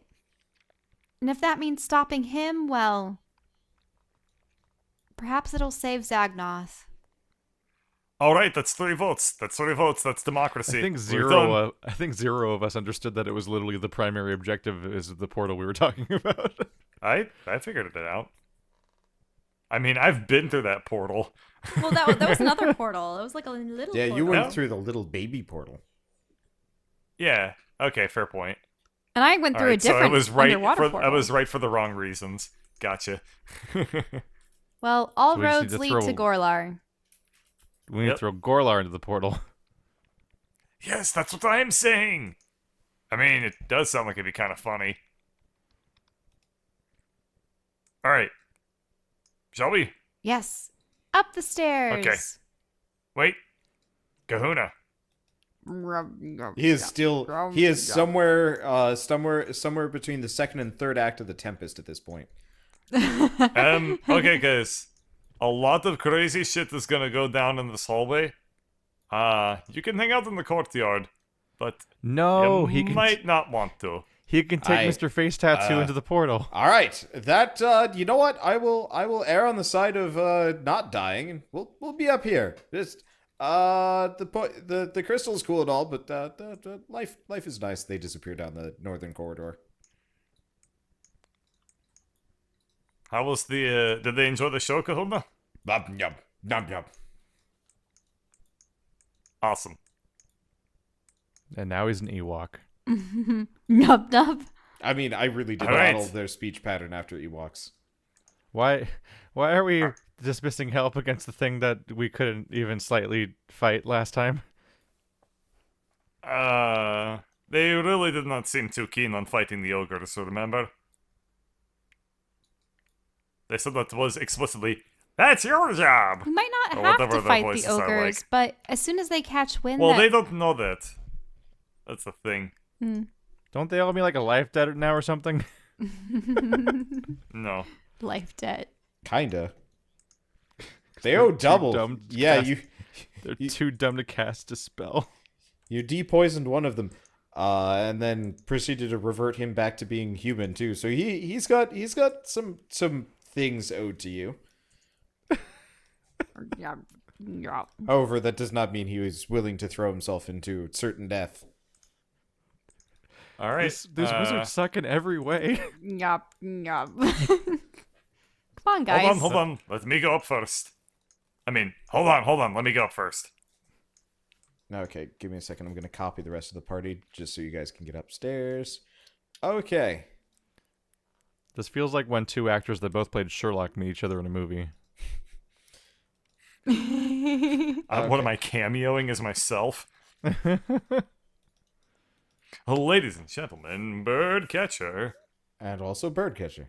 And if that means stopping him, well, perhaps it'll save Zagnoth. all right. That's 3 votes. That's 3 votes. That's democracy. I think We're done. I think zero of us understood that it was literally the primary objective is the portal we were talking about. I figured it out. I mean, I've been through that portal. Well, that was another portal. It was like a little Yeah, you portal. went No. through the little baby portal. Yeah. Okay. Fair point. And I went All through right, a different so I was right underwater for portal. I was right for the wrong reasons. Gotcha. Well, all So we just roads need to lead throw- to Gorlar. We need Yep. to throw Gorlar into the portal. Yes, that's what I am saying. I mean, it does sound like it'd be kind of funny. All right. Shall we? Yes. Up the stairs. Okay. Wait. Kahuna. He is somewhere between the second and third act of The Tempest at this point. Okay, guys. A lot of crazy shit is gonna go down in this hallway. You can hang out in the courtyard, but No, you he can. might not want to. He can take Mr. Face Tattoo into the portal. All right, that you know what? I will err on the side of not dying, and we'll be up here. Just the crystal's cool and all, but the life is nice. They disappear down the northern corridor. How was the? Did they enjoy the show, Kahuna? Yum yum yum yum. Awesome. And now he's an Ewok. Nub nub. I mean, I really did All right. model their speech pattern after Ewoks. Why are we dismissing help against the thing that we couldn't even slightly fight last time? They really did not seem too keen on fighting the ogres, remember? They said that was explicitly, that's your job! We might not Or have whatever to their fight the voices are ogres, like. but as soon as they catch wind Well, that... they don't know that. That's the thing. Don't they all be like a life debt now or something? No. Life debt. Kinda. They owe double. dumb to Yeah, cast- They're too dumb to cast a spell. you depoisoned one of them, and then proceeded to revert him back to being human too. So he's got some things owed to you. Yeah. Yeah. However, that does not mean he was willing to throw himself into certain death. Alright. These wizards suck in every way. Yup. Yup. Come on, guys. Hold on. Let me go up first. I mean, hold on. Let me go up first. Okay, give me a second. I'm going to copy the rest of the party just so you guys can get upstairs. Okay. This feels like when two actors that both played Sherlock meet each other in a movie. What am I cameoing as myself? Ladies and gentlemen, Birdcatcher. And also Birdcatcher.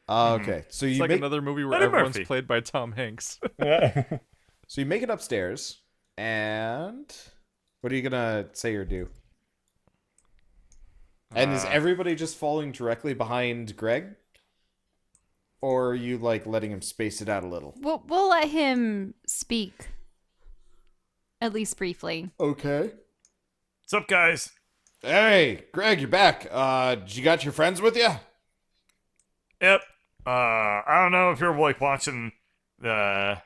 Okay, so It's you like make another movie where Eddie everyone's Murphy. played by Tom Hanks. so you make it upstairs, and what are you gonna say or do? And is everybody just falling directly behind Greg? Or are you, like, letting him space it out a little? We'll let him speak. At least briefly. Okay. What's up, guys? Hey, Greg, you're back. You got your friends with you? Yep. I don't know if you're, like, watching the...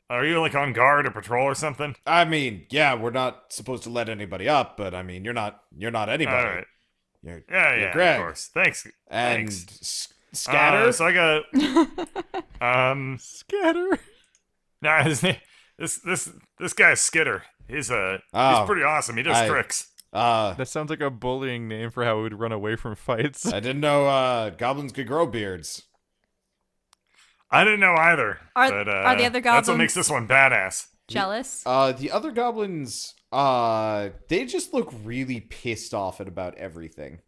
Are you, like, on guard or patrol or something? I mean, yeah, we're not supposed to let anybody up, but I mean, you're not anybody. Alright. You're Yeah, Greg. of course. Thanks. And Thanks. Scatter? So I got... Scatter. Nah, his name... This guy's Skitter. He's pretty awesome. He does tricks. That sounds like a bullying name for how we would run away from fights. I didn't know goblins could grow beards. I didn't know either. Are but, the other That's what goblins- makes this one badass. Jealous? The other goblins, they just look really pissed off at about everything.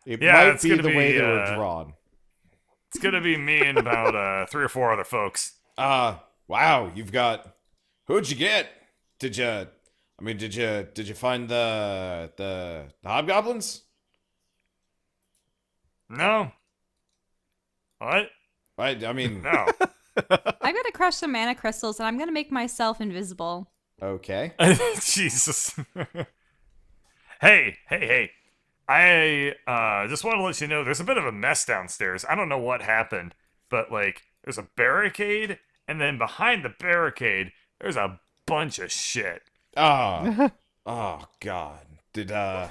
It Yeah, might it's be gonna the be, way they were drawn. It's gonna be me and about 3 or 4 other folks. Wow, you've got. Who'd you get? Did you find the hobgoblins? No. What? I mean, No. I'm gonna crush some mana crystals and I'm gonna make myself invisible. okay. Jesus. Hey. I just want to let you know there's a bit of a mess downstairs. I don't know what happened, but like there's a barricade, and then behind the barricade there's a bunch of shit. Oh God. Did I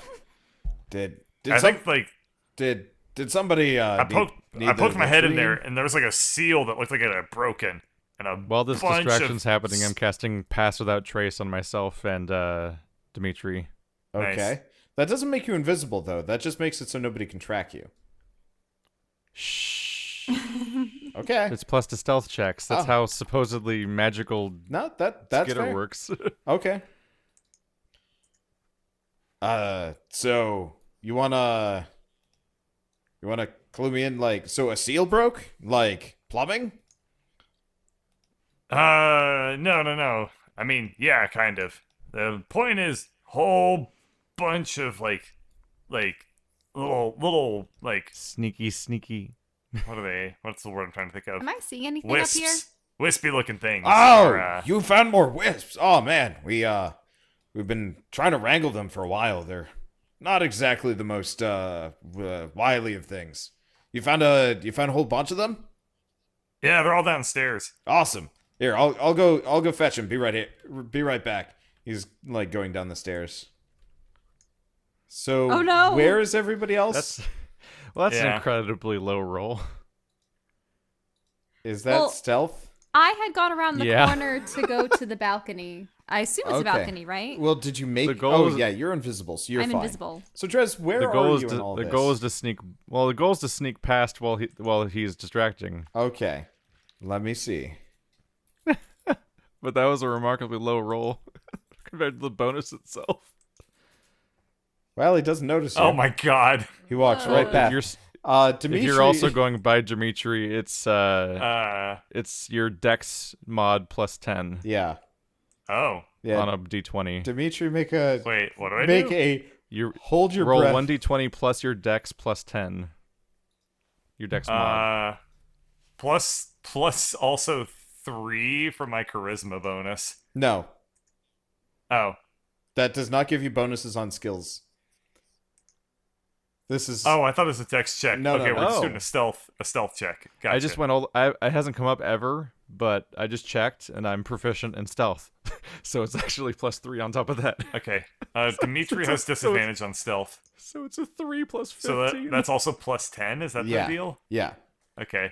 some- think like did somebody I poked the my head in Listerine? there, and there was like a seal that looked like it had broken, and a While this bunch distraction's of happening, I'm casting Pass Without Trace on myself and Dimitri. Okay. Nice. That doesn't make you invisible though. That just makes it so nobody can track you. Shh. Okay. It's plus to stealth checks. That's Oh. how supposedly magical No, that's skitter fair. works. Okay. So you wanna clue me in, like, so a seal broke? Like plumbing? No. I mean, yeah, kind of. The point is, whole bunch of like little like Sneaky. what are they? What's the word I'm trying to think of? Am I seeing anything up here? Wispy looking things. Oh, Or, you found more wisps. Oh man, we've been trying to wrangle them for a while. They're not exactly the most wily of things. You found a whole bunch of them? Yeah, they're all downstairs. Awesome. Here, I'll go fetch him. Be right back. He's like going down the stairs. So Oh, no. where is everybody else? That's an Yeah. incredibly low roll. Is that Well, stealth? I had gone around the Yeah. corner to go to the balcony. I assume it's a Okay. balcony, right? Well, did you make? The goal Oh is- yeah, you're invisible, so you're I'm fine. invisible. So Drez, where The are goal you is in to all the this? goal is to sneak. Well, the goal is to sneak past while he's distracting. Okay, let me see. But that was a remarkably low roll compared to the bonus itself. Well, he doesn't notice you. Oh my god. He walks right If past. you're Dimitri. if you're also going by Dimitri, it's Uh your Dex mod plus 10 Yeah, oh. yeah. on a d20. Dimitri, make a Wait, what do I do? You hold your roll breath. 1d20 plus your Dex plus 10. Your Dex mod. Plus also 3 for my charisma bonus. No, Oh. that does not give you bonuses on skills. This is. Oh, I thought it was a dex check. No, okay, no, we're no. just doing a stealth check. Gotcha. I just went all. It hasn't come up ever, but I just checked, and I'm proficient in stealth, so it's actually plus 3 on top of that. Okay. Dimitri has disadvantage on stealth. So it's a 3 plus 15. So that's also plus 10. Is that Yeah. the deal? Yeah. Okay.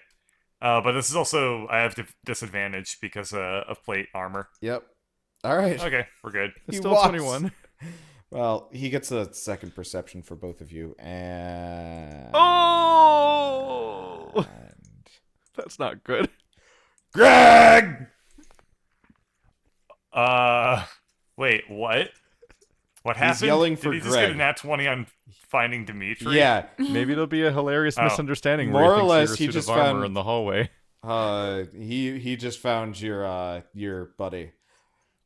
But this is also I have disadvantage because of plate armor. Yep. All right. Okay, we're good. It's He still walks. 21. Well, he gets a second perception for both of you, and Oh, that's not good. Greg. Wait, what? What He's happened? yelling Did for he just get a Greg. nat 20 on finding Dimitri? Yeah. Maybe it'll be a hilarious Oh. misunderstanding. More where or he less, thinks he you're a suit just of armor found- in the hallway. He just found your buddy.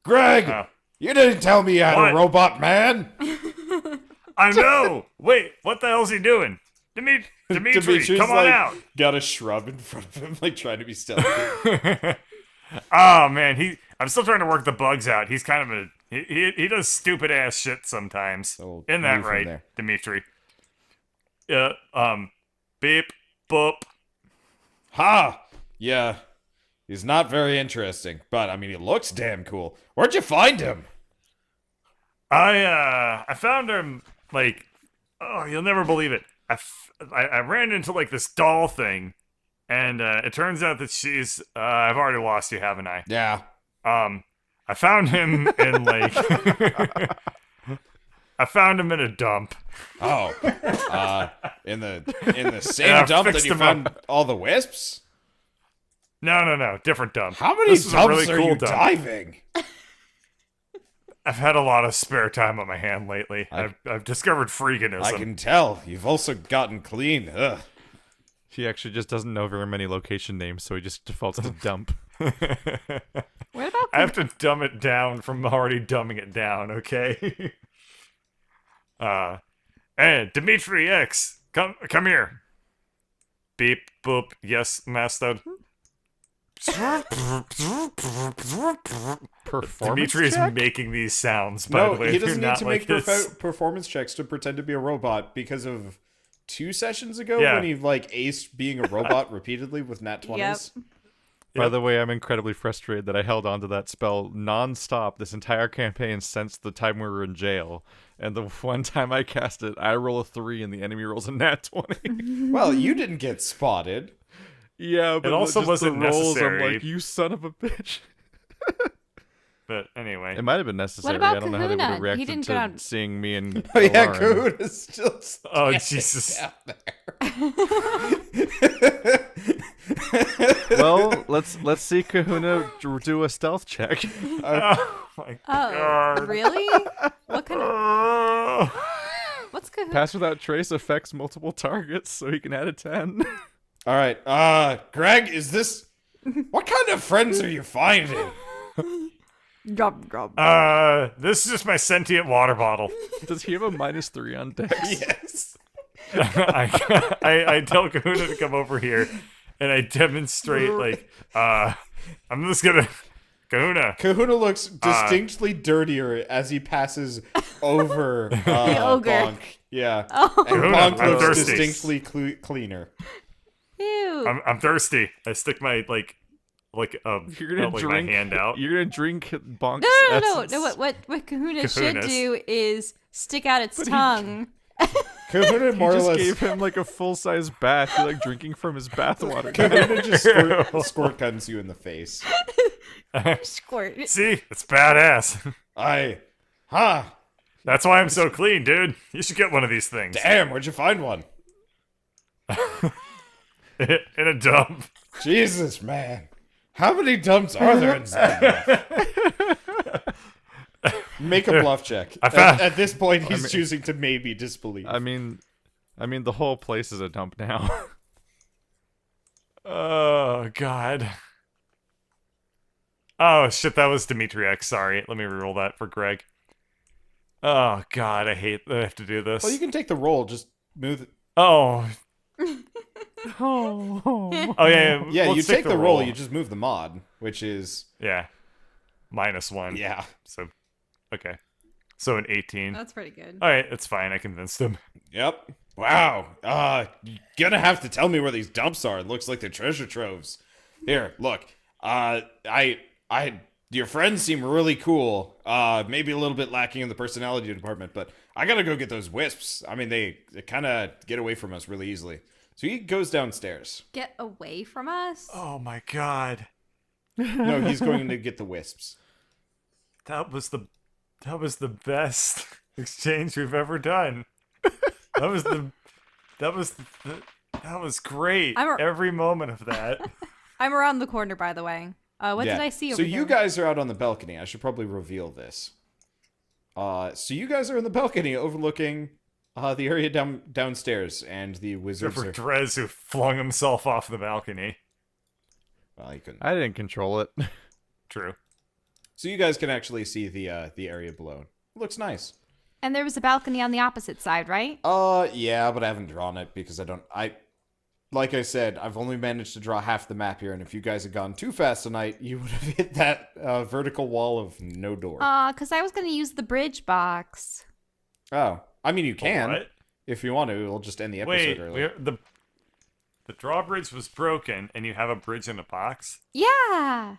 Greg, Oh. you didn't tell me you had What? a robot man. I know! Wait, what the hell's he doing? Dimitri, Dimitri's come on like, out! got a shrub in front of him, like trying to be stealthy. Oh man, I'm still trying to work the bugs out. He's kind of he does stupid ass shit sometimes. Oh, Isn't that move from right, there. Dimitri? Beep, boop. Ha! Yeah. He's not very interesting, but I mean, he looks damn cool. Where'd you find him? I found him like, oh, you'll never believe it. I ran into like this doll thing, and it turns out that she's I've already lost you, haven't I? Yeah. I found him in like I found him in a dump. Oh. In the same Yeah, I dump that fixed you him found up. all the wisps? No, different dump. How many This is a dumps really are cool you dump. diving? I've had a lot of spare time on my hand lately. I've discovered freeganism. I can tell. You've also gotten clean. Ugh. He actually just doesn't know very many location names, so he just defaults to dump. What about I have to dumb it down from already dumbing it down, okay? Hey, Dimitri X, come here. Beep, boop, yes, master. Performance Dimitri is check? making these sounds, by No, the way. he They're doesn't need not to like make this. performance checks to pretend to be a robot because of 2 sessions ago Yeah. when he like aced being a robot repeatedly with nat 20s. Yep. By Yep. the way, I'm incredibly frustrated that I held on to that spell non-stop this entire campaign since the time we were in jail. And the one time I cast it, I roll a 3 and the enemy rolls a nat 20. Well, you didn't get spotted. Yeah, but also just wasn't the rolls, necessary. I'm like, you son of a bitch. But anyway. It might have been necessary. about I don't know how they would have Kahuna? He reacted didn't to go out- seeing me and Oh yeah, Lauren. Kahuna's still Oh, standing Jesus. down there. Well, let's see Kahuna do a stealth check. Oh, my Oh, God. really? What kind of Oh. what's Kahuna? Pass without trace affects multiple targets, so he can add a 10. All right. Greg, is this what kind of friends are you finding? Drop, drop. This is just my sentient water bottle. Does he have a -3 on Dex? Yes. I tell Kahuna to come over here, and I demonstrate like I'm just gonna Kahuna. Kahuna looks distinctly dirtier as he passes over ogre. Bonk. Yeah. Oh. And Kahuna, Bonk I'm looks thirsty. distinctly cleaner. Ew. I'm thirsty. I stick my You're gonna like drink. my hand out. You're gonna drink Bonk's No. essence. What Kahuna should Kahuna's. do is stick out its But he- tongue. Kahuna You more or just less... gave him like a full-size bath. You're like drinking from his bathwater. Kahuna just squirt guns you in the face. Squirt. See, it's badass. That's why I'm so clean, dude. You should get one of these things. Damn, where'd you find one? In a dump. Jesus, man. How many dumps are there in Zangief? Make a bluff check. I found- At this point, he's choosing to maybe disbelieve. I mean, the whole place is a dump now. Oh god. Oh shit, that was Dimitri X. Sorry, let me reroll that for Greg. Oh god, I hate that I have to do this. Well, you can take the roll. Just move. Oh. Oh. Oh yeah. Yeah, let's you take the roll. roll. You just move the mod, which is Yeah. -1. yeah. So, okay. So an 18. That's pretty good. All right, it's fine. I convinced him. Yep. Wow. You're gonna have to tell me where these dumps are. It looks like they're treasure troves. Here, look. Your friends seem really cool. Maybe a little bit lacking in the personality department, but I gotta go get those wisps. I mean, they kind of get away from us really easily. So he goes downstairs. Get away from us? Oh my god. No, he's going to get the wisps. That was the best exchange we've ever done. That was great. Every moment of that. I'm around the corner, by the way. What Yeah. did I see over So here? you guys are out on the balcony. I should probably reveal this. So you guys are in the balcony overlooking the area downstairs, and the wizards Except for are... Drez, who flung himself off the balcony. Well, he couldn't. I didn't control it. True. So you guys can actually see the area below. It looks nice. And there was a balcony on the opposite side, right? Yeah, but I haven't drawn it because like I said, I've only managed to draw half the map here, and if you guys had gone too fast tonight, you would have hit that vertical wall of no door. Because I was going to use the bridge box. Oh, I mean, you can What? if you want to. It'll just end the episode Wait, early. the drawbridge was broken, and you have a bridge in a box? Yeah.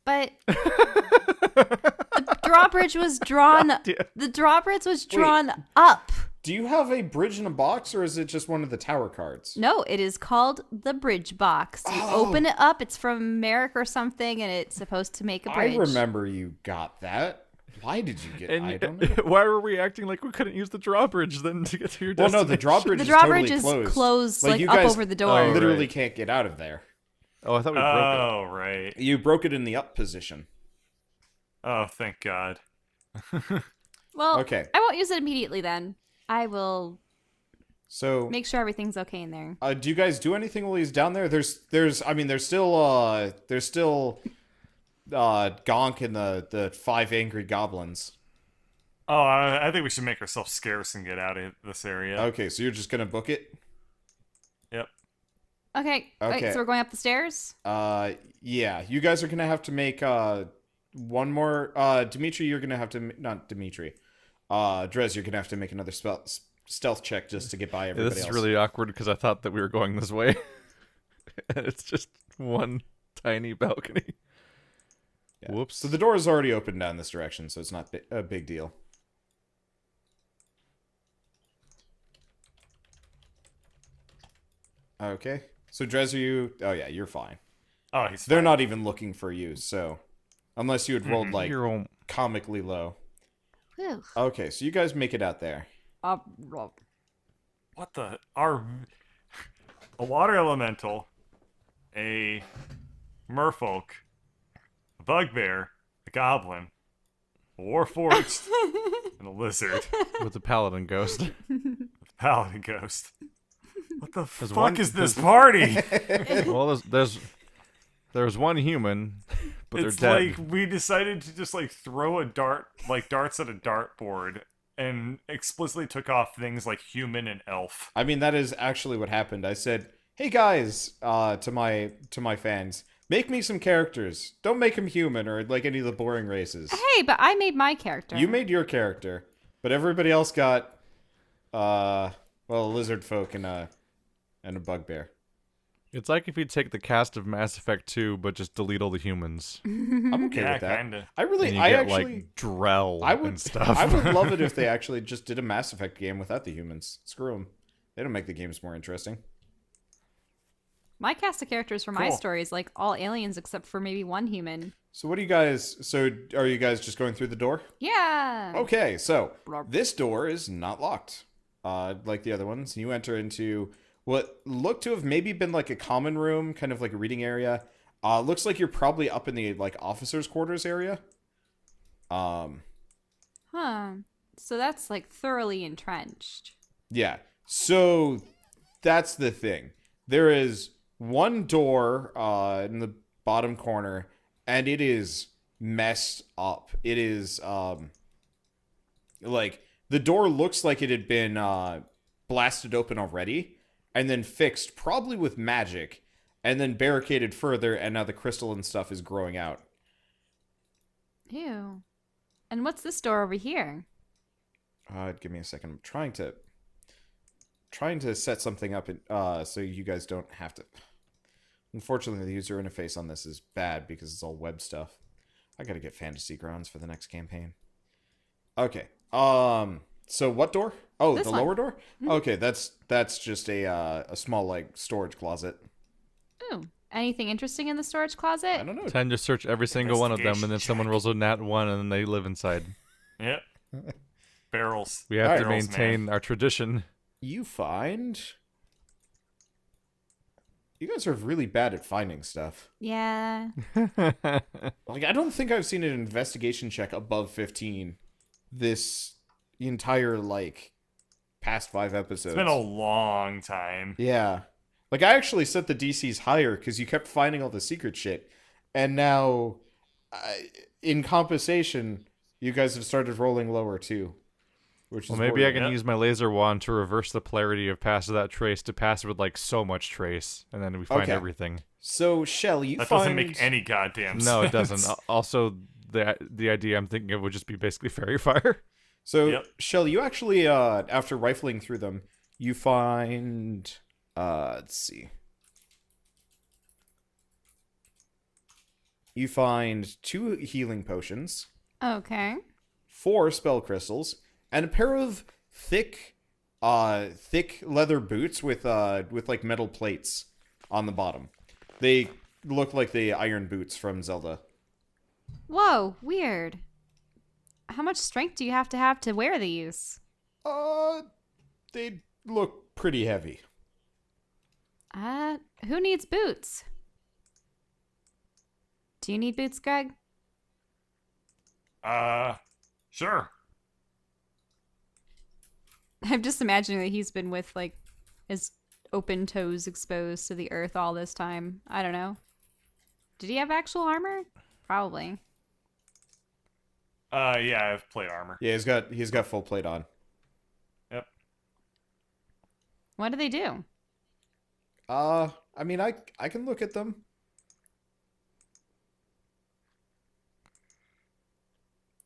But the drawbridge was drawn. The drawbridge was drawn up. Do you have a bridge in a box, or is it just one of the tower cards? No, it is called the bridge box. You open it up. It's from Merrick or something, and it's supposed to make a bridge. I remember you got that. Why did you get? I don't know. Why were we acting like we couldn't use the drawbridge then to get to your Well, destination? no, the drawbridge The is drawbridge totally is closed, like, you up guys over the door. Literally right. can't get out of there. Oh, I thought we broke Oh, right. You broke it in the up position. Oh, thank God. Well, Okay. I won't use it immediately then. I will So, make sure everything's okay in there. do you guys do anything while he's down there? There's still Gonk and the 5 angry goblins. Oh, I think we should make ourselves scarce and get out of this area. Okay, so you're just gonna book it? Yep. Okay. Okay. Wait, so we're going up the stairs? Yeah. You guys are gonna have to make one more. Dimitri, you're gonna have to not Dimitri. Drez, you're gonna have to make another stealth check just to get by Yeah, everybody this is else. really awkward because I thought that we were going this way. And it's just one tiny balcony. Yeah. Whoops. So the door is already open down this direction, so it's not a big deal. Okay. So Drez, are you? Oh yeah, you're fine. Oh, he's They're fine. not even looking for you, so unless you had rolled like You're all- comically low. Whew. Okay, so you guys make it out there. What the? A water elemental, a merfolk, a bugbear, a goblin, a warforged, and a lizard. with the paladin ghost. Paladin ghost. What the fuck one- is this party? Well, there's one human, but It's they're dead. like we decided to just like throw darts at a dartboard and explicitly took off things like human and elf. I mean, that is actually what happened. I said, hey guys, to my fans, make me some characters. Don't make them human or like any of the boring races. Hey, but I made my character. You made your character, but everybody else got, well, a lizard folk and a bugbear. It's like if you take the cast of Mass Effect 2, but just delete all the humans. I'm okay Yeah, with that. kinda. I really, And you I get, actually, like, Drell I would, and stuff. I would love it if they actually just did a Mass Effect game without the humans. Screw them. They don't make the games more interesting. My cast of characters for my Cool. story is like all aliens except for maybe one human. So what do you guys? So are you guys just going through the door? Yeah. Okay, so Blarp. this door is not locked, like the other ones. You enter into what looked to have maybe been like a common room, kind of like a reading area. Looks like you're probably up in the like officers' quarters area. Huh. So that's like thoroughly entrenched. Yeah. So that's the thing. There is one door in the bottom corner, and it is messed up. It is like the door looks like it had been blasted open already and then fixed probably with magic and then barricaded further, and now the crystal and stuff is growing out. Ew. And what's this door over here? Give me a second. I'm trying to set something up so you guys don't have to. Unfortunately, the user interface on this is bad because it's all web stuff. I gotta get fantasy grounds for the next campaign. Okay. So what door? Oh, This the one. lower door? Okay, that's just a small like storage closet. Ooh. Anything interesting in the storage I closet? don't know. Time to search every single one of them, and then Investigation someone check. rolls a nat 1, and then they live inside. Yep. Barrels. We have to Barrels, maintain our tradition. You find. You guys are really bad at finding stuff. Yeah. Like, I don't think I've seen an investigation check above 15 this entire, like, past 5 episodes. It's been a long time. Yeah. Like, I actually set the DCs higher because you kept finding all the secret shit. And now, in compensation, you guys have started rolling lower, too. Which is Well, maybe I can Yep. use my laser wand to reverse the polarity of pass without trace to pass with, like, so much trace, and then we find Okay. everything. So, Shell, you That find... doesn't make any goddamn sense. No, it doesn't. Also, the idea I'm thinking of would just be basically fairy fire. So, Yep. Shell, you actually, after rifling through them, you find... let's see. You find 2 healing potions, Okay. 4 spell crystals, and a pair of thick leather boots with like metal plates on the bottom. They look like the iron boots from Zelda. Whoa, weird. How much strength do you have to wear these? They look pretty heavy. Who needs boots? Do you need boots, Greg? Sure. I'm just imagining that he's been with like his open toes exposed to the earth all this time. I don't know. Did he have actual armor? Probably. Yeah, I have plate armor. Yeah, he's got full plate on. Yep. What do they do? I mean, I can look at them.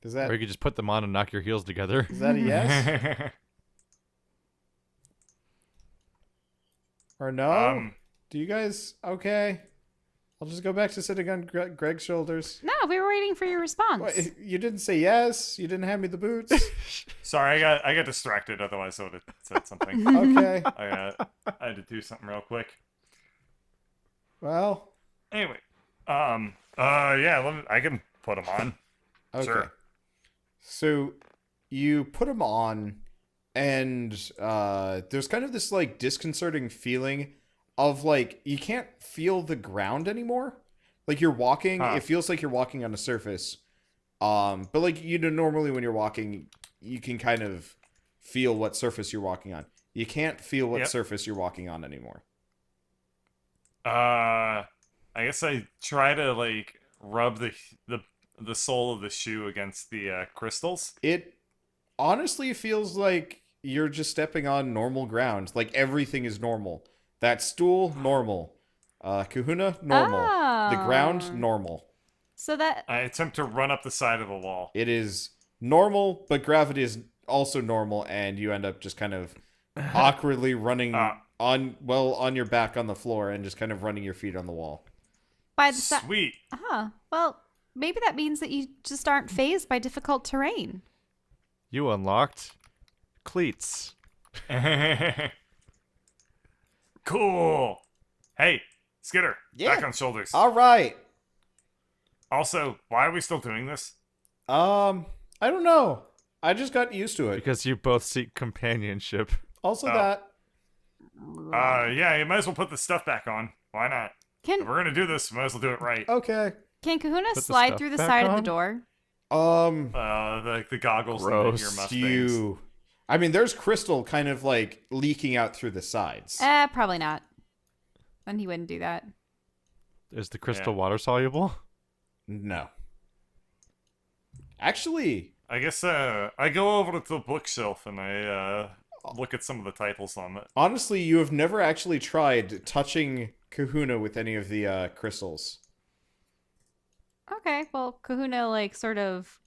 Is that Or you could just put them on and knock your heels together. is that a yes or no? Do you guys okay? I'll just go back to sitting on Greg's shoulders. No, we were waiting for your response. What, you didn't say yes. You didn't hand me the boots. Sorry, I got distracted. Otherwise, I would have said something. Okay. I had to do something real quick. Well. Anyway, yeah, I can put them on. Okay. Sure. So you put them on, and there's kind of this like disconcerting feeling of like you can't feel the ground anymore. Like you're walking, it feels like you're walking on a surface. But like you know, normally when you're walking, you can kind of feel what surface you're walking on. You can't feel what Yep. surface you're walking on anymore. I guess I try to like rub the sole of the shoe against the crystals. It honestly feels like you're just stepping on normal ground. Like everything is normal. That stool, normal. Kahuna, normal. The Oh. ground, normal. So that I attempt to run up the side of the wall. It is normal, but gravity is also normal, and you end up just kind of awkwardly running on your back on the floor and just kind of running your feet on the wall. by the side. Sweet. Well, maybe that means that you just aren't phased by difficult terrain. You unlocked cleats. Cool. Hey, Skitter. Yeah. Back on shoulders. All right. Also, why are we still doing this? I don't know. I just got used to it. Because you both seek companionship. Also Oh. that. Yeah, you might as well put the stuff back on. Why not? If Can we're gonna do this, we might as well do it right. Okay. Kahuna the slide stuff through the back side of on? the door? The goggles and the Gross. ear muff things. You. I mean, there's crystal kind of like leaking out through the sides. Probably not. Then he wouldn't do that. Is the crystal Yeah. water soluble? No. Actually, I guess I go over to the bookshelf and I look at some of the titles on it. honestly, you have never actually tried touching Kahuna with any of the crystals. Okay, well, Kahuna like sort of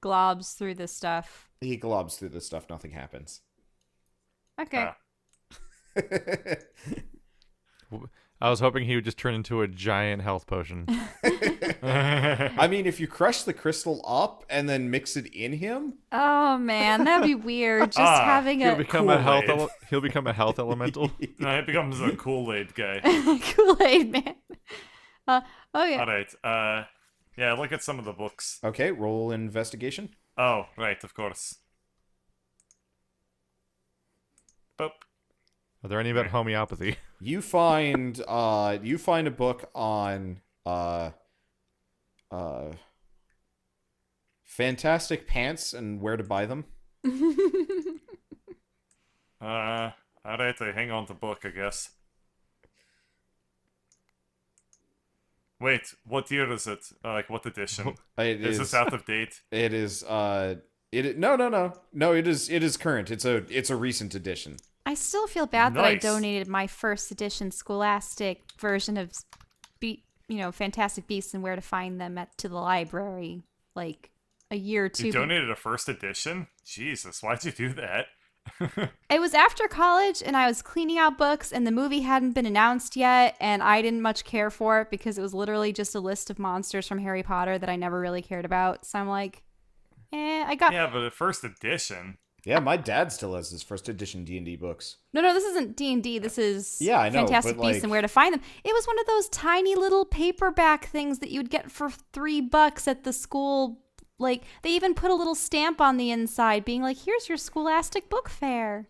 globs through the stuff. He globs through the stuff, nothing happens. Okay. I was hoping he would just turn into a giant health potion. I mean, if you crush the crystal up and then mix it in him, Oh man, that'd be weird. Just having He'll a become a health. Kool-Aid. He'll become a health elemental. No, it becomes a Kool-Aid guy. Kool-Aid man. Oh yeah. Alright, yeah, look at some of the books. okay, roll investigation. Oh, right, of course. Boop. Are there any about homeopathy? You find a book on fantastic pants and where to buy them. Alright, I hang on to book, I guess. Wait, what year is it? Like, what edition? It Is this out of date? It is no. It is current. It's a recent edition. I still feel bad that I Nice. donated my first edition Scholastic version of Fantastic Beasts and Where to Find Them to the library like a year or two. You donated a first edition? Jesus, why'd you do that? It was after college and I was cleaning out books and the movie hadn't been announced yet and I didn't much care for it because it was literally just a list of monsters from Harry Potter that I never really cared about. So I'm like, I got... Yeah, but the first edition. Yeah, my dad still has his first edition D&D books. No, this isn't D&D. This is Yeah, I know, Fantastic but, Beasts like- and Where to Find Them. It was one of those tiny little paperback things that you'd get for $3 at the school. Like, they even put a little stamp on the inside being like, here's your Scholastic book fair.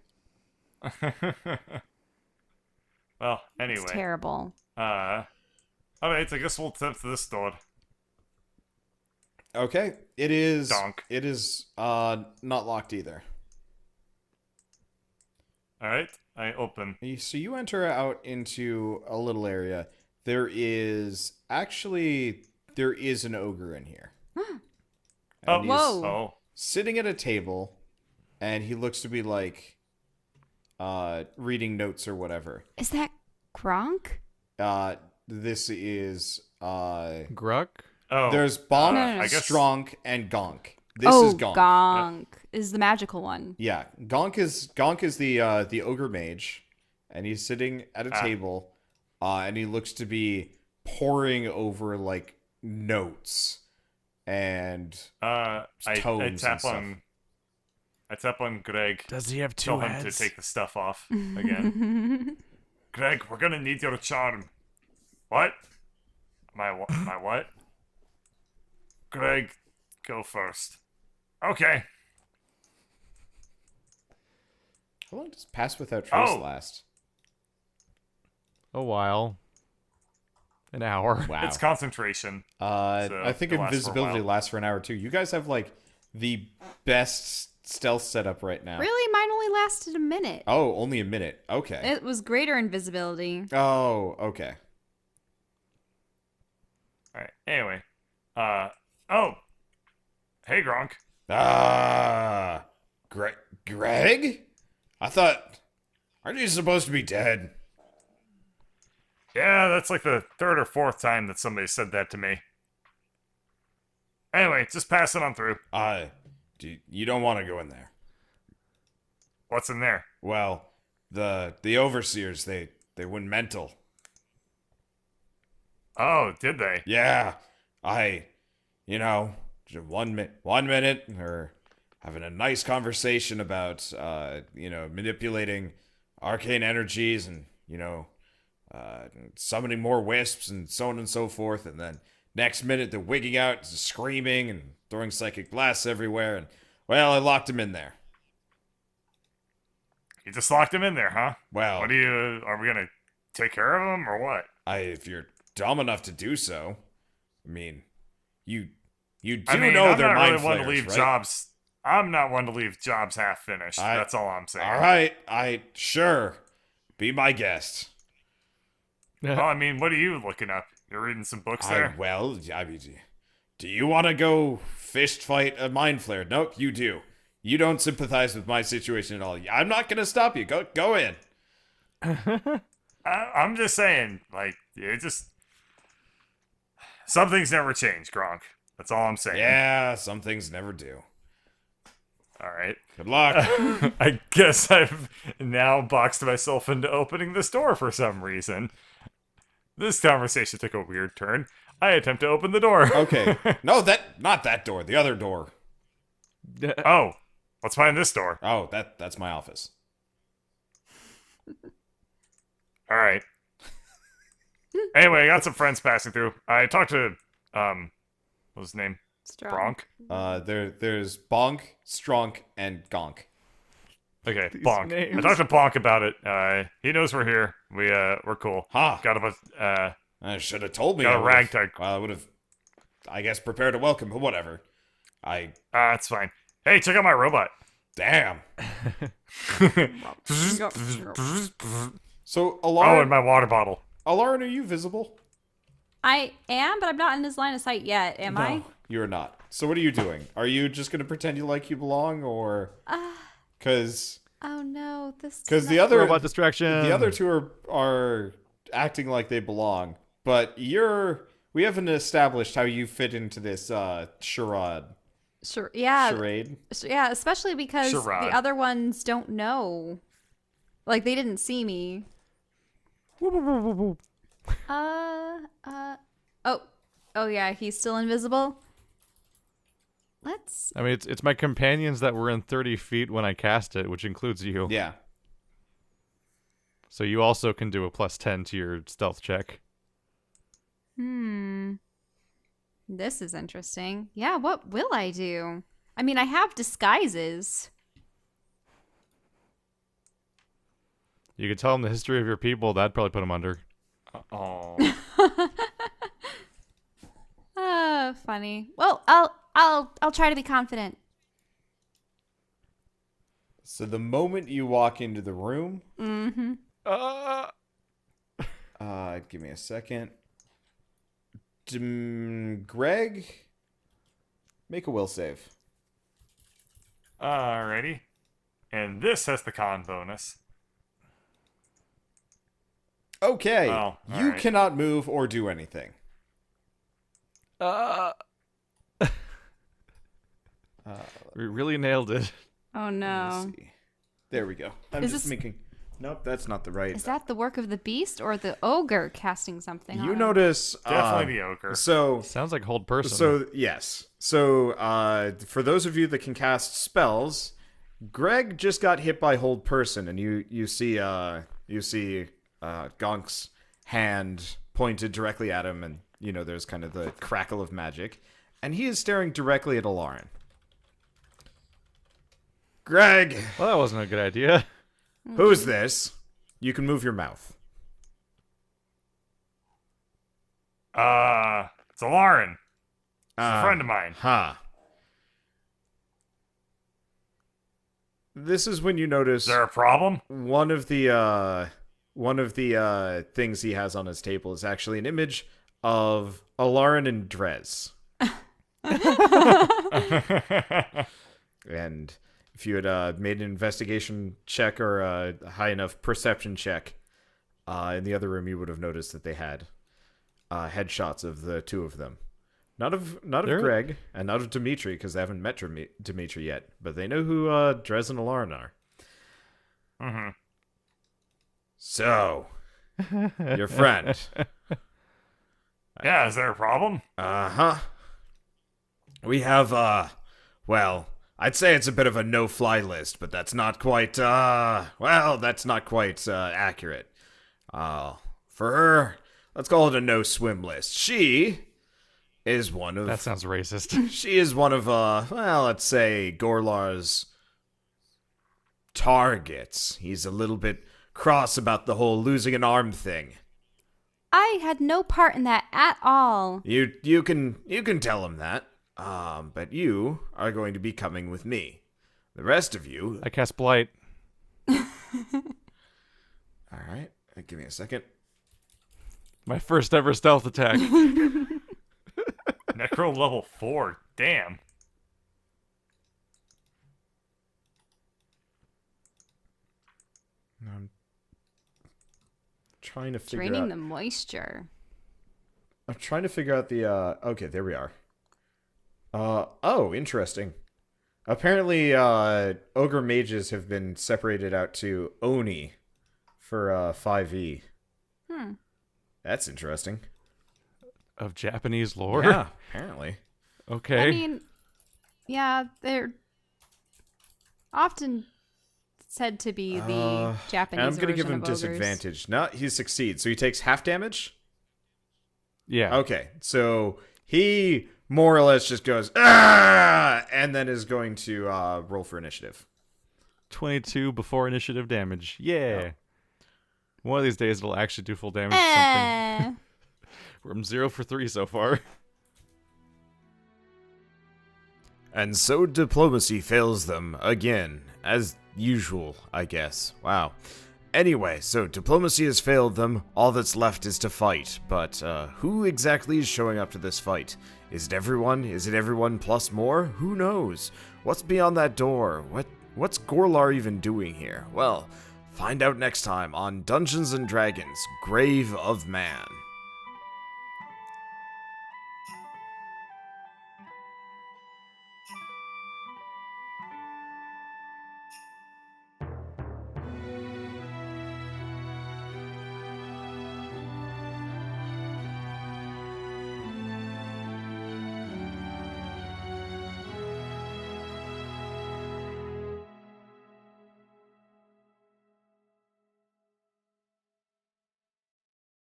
Well, anyway. It's terrible. Alright, I guess we'll attempt this door. Okay, it is. Donk. It is not locked either. Alright, I open. So you enter out into a little area. There is an ogre in here. Oh, And he's Whoa. Oh. sitting at a table, and he looks to be like reading notes or whatever. Is that Gronk? This is Gruck? Oh. there's Bonk, No. I guess- Stronk, and Gonk. This is Gonk. Gonk is the magical one. Yeah, Gonk is the ogre mage, and he's sitting at a table, and he looks to be poring over like notes and I tones and tap on. I tap on Greg. Does he have Tell him to take the stuff off again. Greg, we're gonna need your charm. What? My what? Greg, go first. Okay. How long does Pass Without Trace Oh. last? A while. An hour. Wow. It's concentration. So I think it lasts for a invisibility while. lasts for an hour too. You guys have like the best stealth setup right now. Really? Mine only lasted a minute. Oh, only a minute. Okay. It was greater invisibility. Oh, okay. Alright, anyway. Oh. Hey, Gronk. Ah, Greg? I thought, aren't you supposed to be dead? Yeah, that's like the third or fourth time that somebody said that to me. Anyway, just pass it on through. You don't want to go in there. What's in there? Well, the overseers, they went mental. Oh, did they? Yeah, just one minute, or having a nice conversation about, manipulating arcane energies and, summoning more wisps and so on and so forth, and then next minute they're wigging out, screaming and throwing psychic blasts everywhere, and, well, I locked him in there. You just locked him in there, huh? Well, Are we gonna take care of him or what? if you're dumb enough to do so, I mean, you do I mean, know I'm they're not mind really one to flayers, leave right? jobs. I'm not one to leave jobs half finished. That's all I'm saying. All right, sure. Be my guest. Well, I mean, what are you looking up? You're reading some books there? Do you want to go fist fight a mind flare? Nope, you do. You don't sympathize with my situation at all. I'm not gonna stop you. Go in. I'm just saying, like, some things never change, Gronk. That's all I'm saying. Yeah, some things never do. All right. Good luck. I guess I've now boxed myself into opening this door for some reason. This conversation took a weird turn. I attempt to open the door. Okay. No, not that door. The other door. Oh, what's behind this door? Oh, that's my office. All right. Anyway, I got some friends passing through. I talked to, what was his name? Strong. Bronk? There's Bonk, Stronk, and Gonk. Okay, These Bonk. names. I talked to Bonk about it. He knows we're here. We're cool. Huh. Got a I should have told me. got I a would've- ragtag. Well, I would have, I guess, prepared a welcome, but whatever. That's fine. Hey, check out my robot. Damn. So, Oh, Alarin, and my water bottle. Alarin, are you visible? I am, but I'm not in his line of sight yet, am I? You're not. So what are you doing? Are you just gonna pretend you belong, or because Oh no, this. the other Robot distraction. the other two are acting like they belong, but we haven't established how you fit into this charade. Sure. Yeah. Charade. Yeah, especially because Charade. the other ones don't know. Like they didn't see me. Oh yeah, he's still invisible. Let's. I mean, it's my companions that were in 30 feet when I cast it, which includes you. Yeah. So you also can do a +10 to your stealth check. This is interesting. Yeah, what will I do? I mean, I have disguises. You could tell them the history of your people. That'd probably put them under. Oh. Funny. Well, I'll try to be confident. So the moment you walk into the room, give me a second. Greg, make a will save. Alrighty. And this has the con bonus. Okay. Oh, you alright. cannot move or do anything. We really nailed it. Oh Let's no. see. There we go. I'm Is just this- making. Nope, that's not the right. Is that the work of the beast or the ogre casting something on You him? notice. Definitely the ogre. So Sounds like hold person. So yes. So for those of you that can cast spells, Greg just got hit by hold person, and you see Gonk's hand pointed directly at him, and there's kind of the crackle of magic, and he is staring directly at Alarin. Greg, well, that wasn't a good idea. who's this? You can move your mouth. It's Alarin. He's a friend of mine. Huh. This is when you notice Is there a problem? one of the things he has on his table is actually an image of Alarin and Drez. And if you had made an investigation check or a high enough perception check, In the other room, you would have noticed that they had headshots of the two of them. Not of Greg and not of Dimitri, because they haven't met Dimitri yet, but they know who Drez and Alarn are. Mm-hmm. So, your friend. Yeah, is there a problem? Uh-huh. We have, well, I'd say it's a bit of a no-fly list, but that's not quite, that's not quite, accurate. For her, let's call it a no-swim list. She is one of... That sounds racist. She is one of, let's say, Gorlar's targets. He's a little bit cross about the whole losing an arm thing. I had no part in that at all. You can tell him that. But you are going to be coming with me. The rest of you... I cast Blight. All right. Give me a second. My first ever stealth attack. Necro level 4. Damn. I'm trying to figure Draining out... the moisture. I'm trying to figure out the... Okay, there we are. Oh, interesting. Apparently, Ogre Mages have been separated out to Oni for 5e. That's interesting. Of Japanese lore? Yeah, apparently. Okay. I mean, yeah, they're often said to be the Japanese I'm gonna version give him of ogres. disadvantage. No, he succeeds. So he takes half damage? Yeah. Okay, so he more or less just goes, ah! And then is going to roll for initiative. 22 before initiative damage. Yeah. One of these days it'll actually do full damage to something. I'm 0 for 3 so far. And so diplomacy fails them again, as usual, I guess. Wow. Anyway, so diplomacy has failed them. All that's left is to fight. But who exactly is showing up to this fight? Is it everyone? Is it everyone plus more? Who knows? What's beyond that door? What's Gorlar even doing here? Well, find out next time on Dungeons & Dragons: Grave of Man.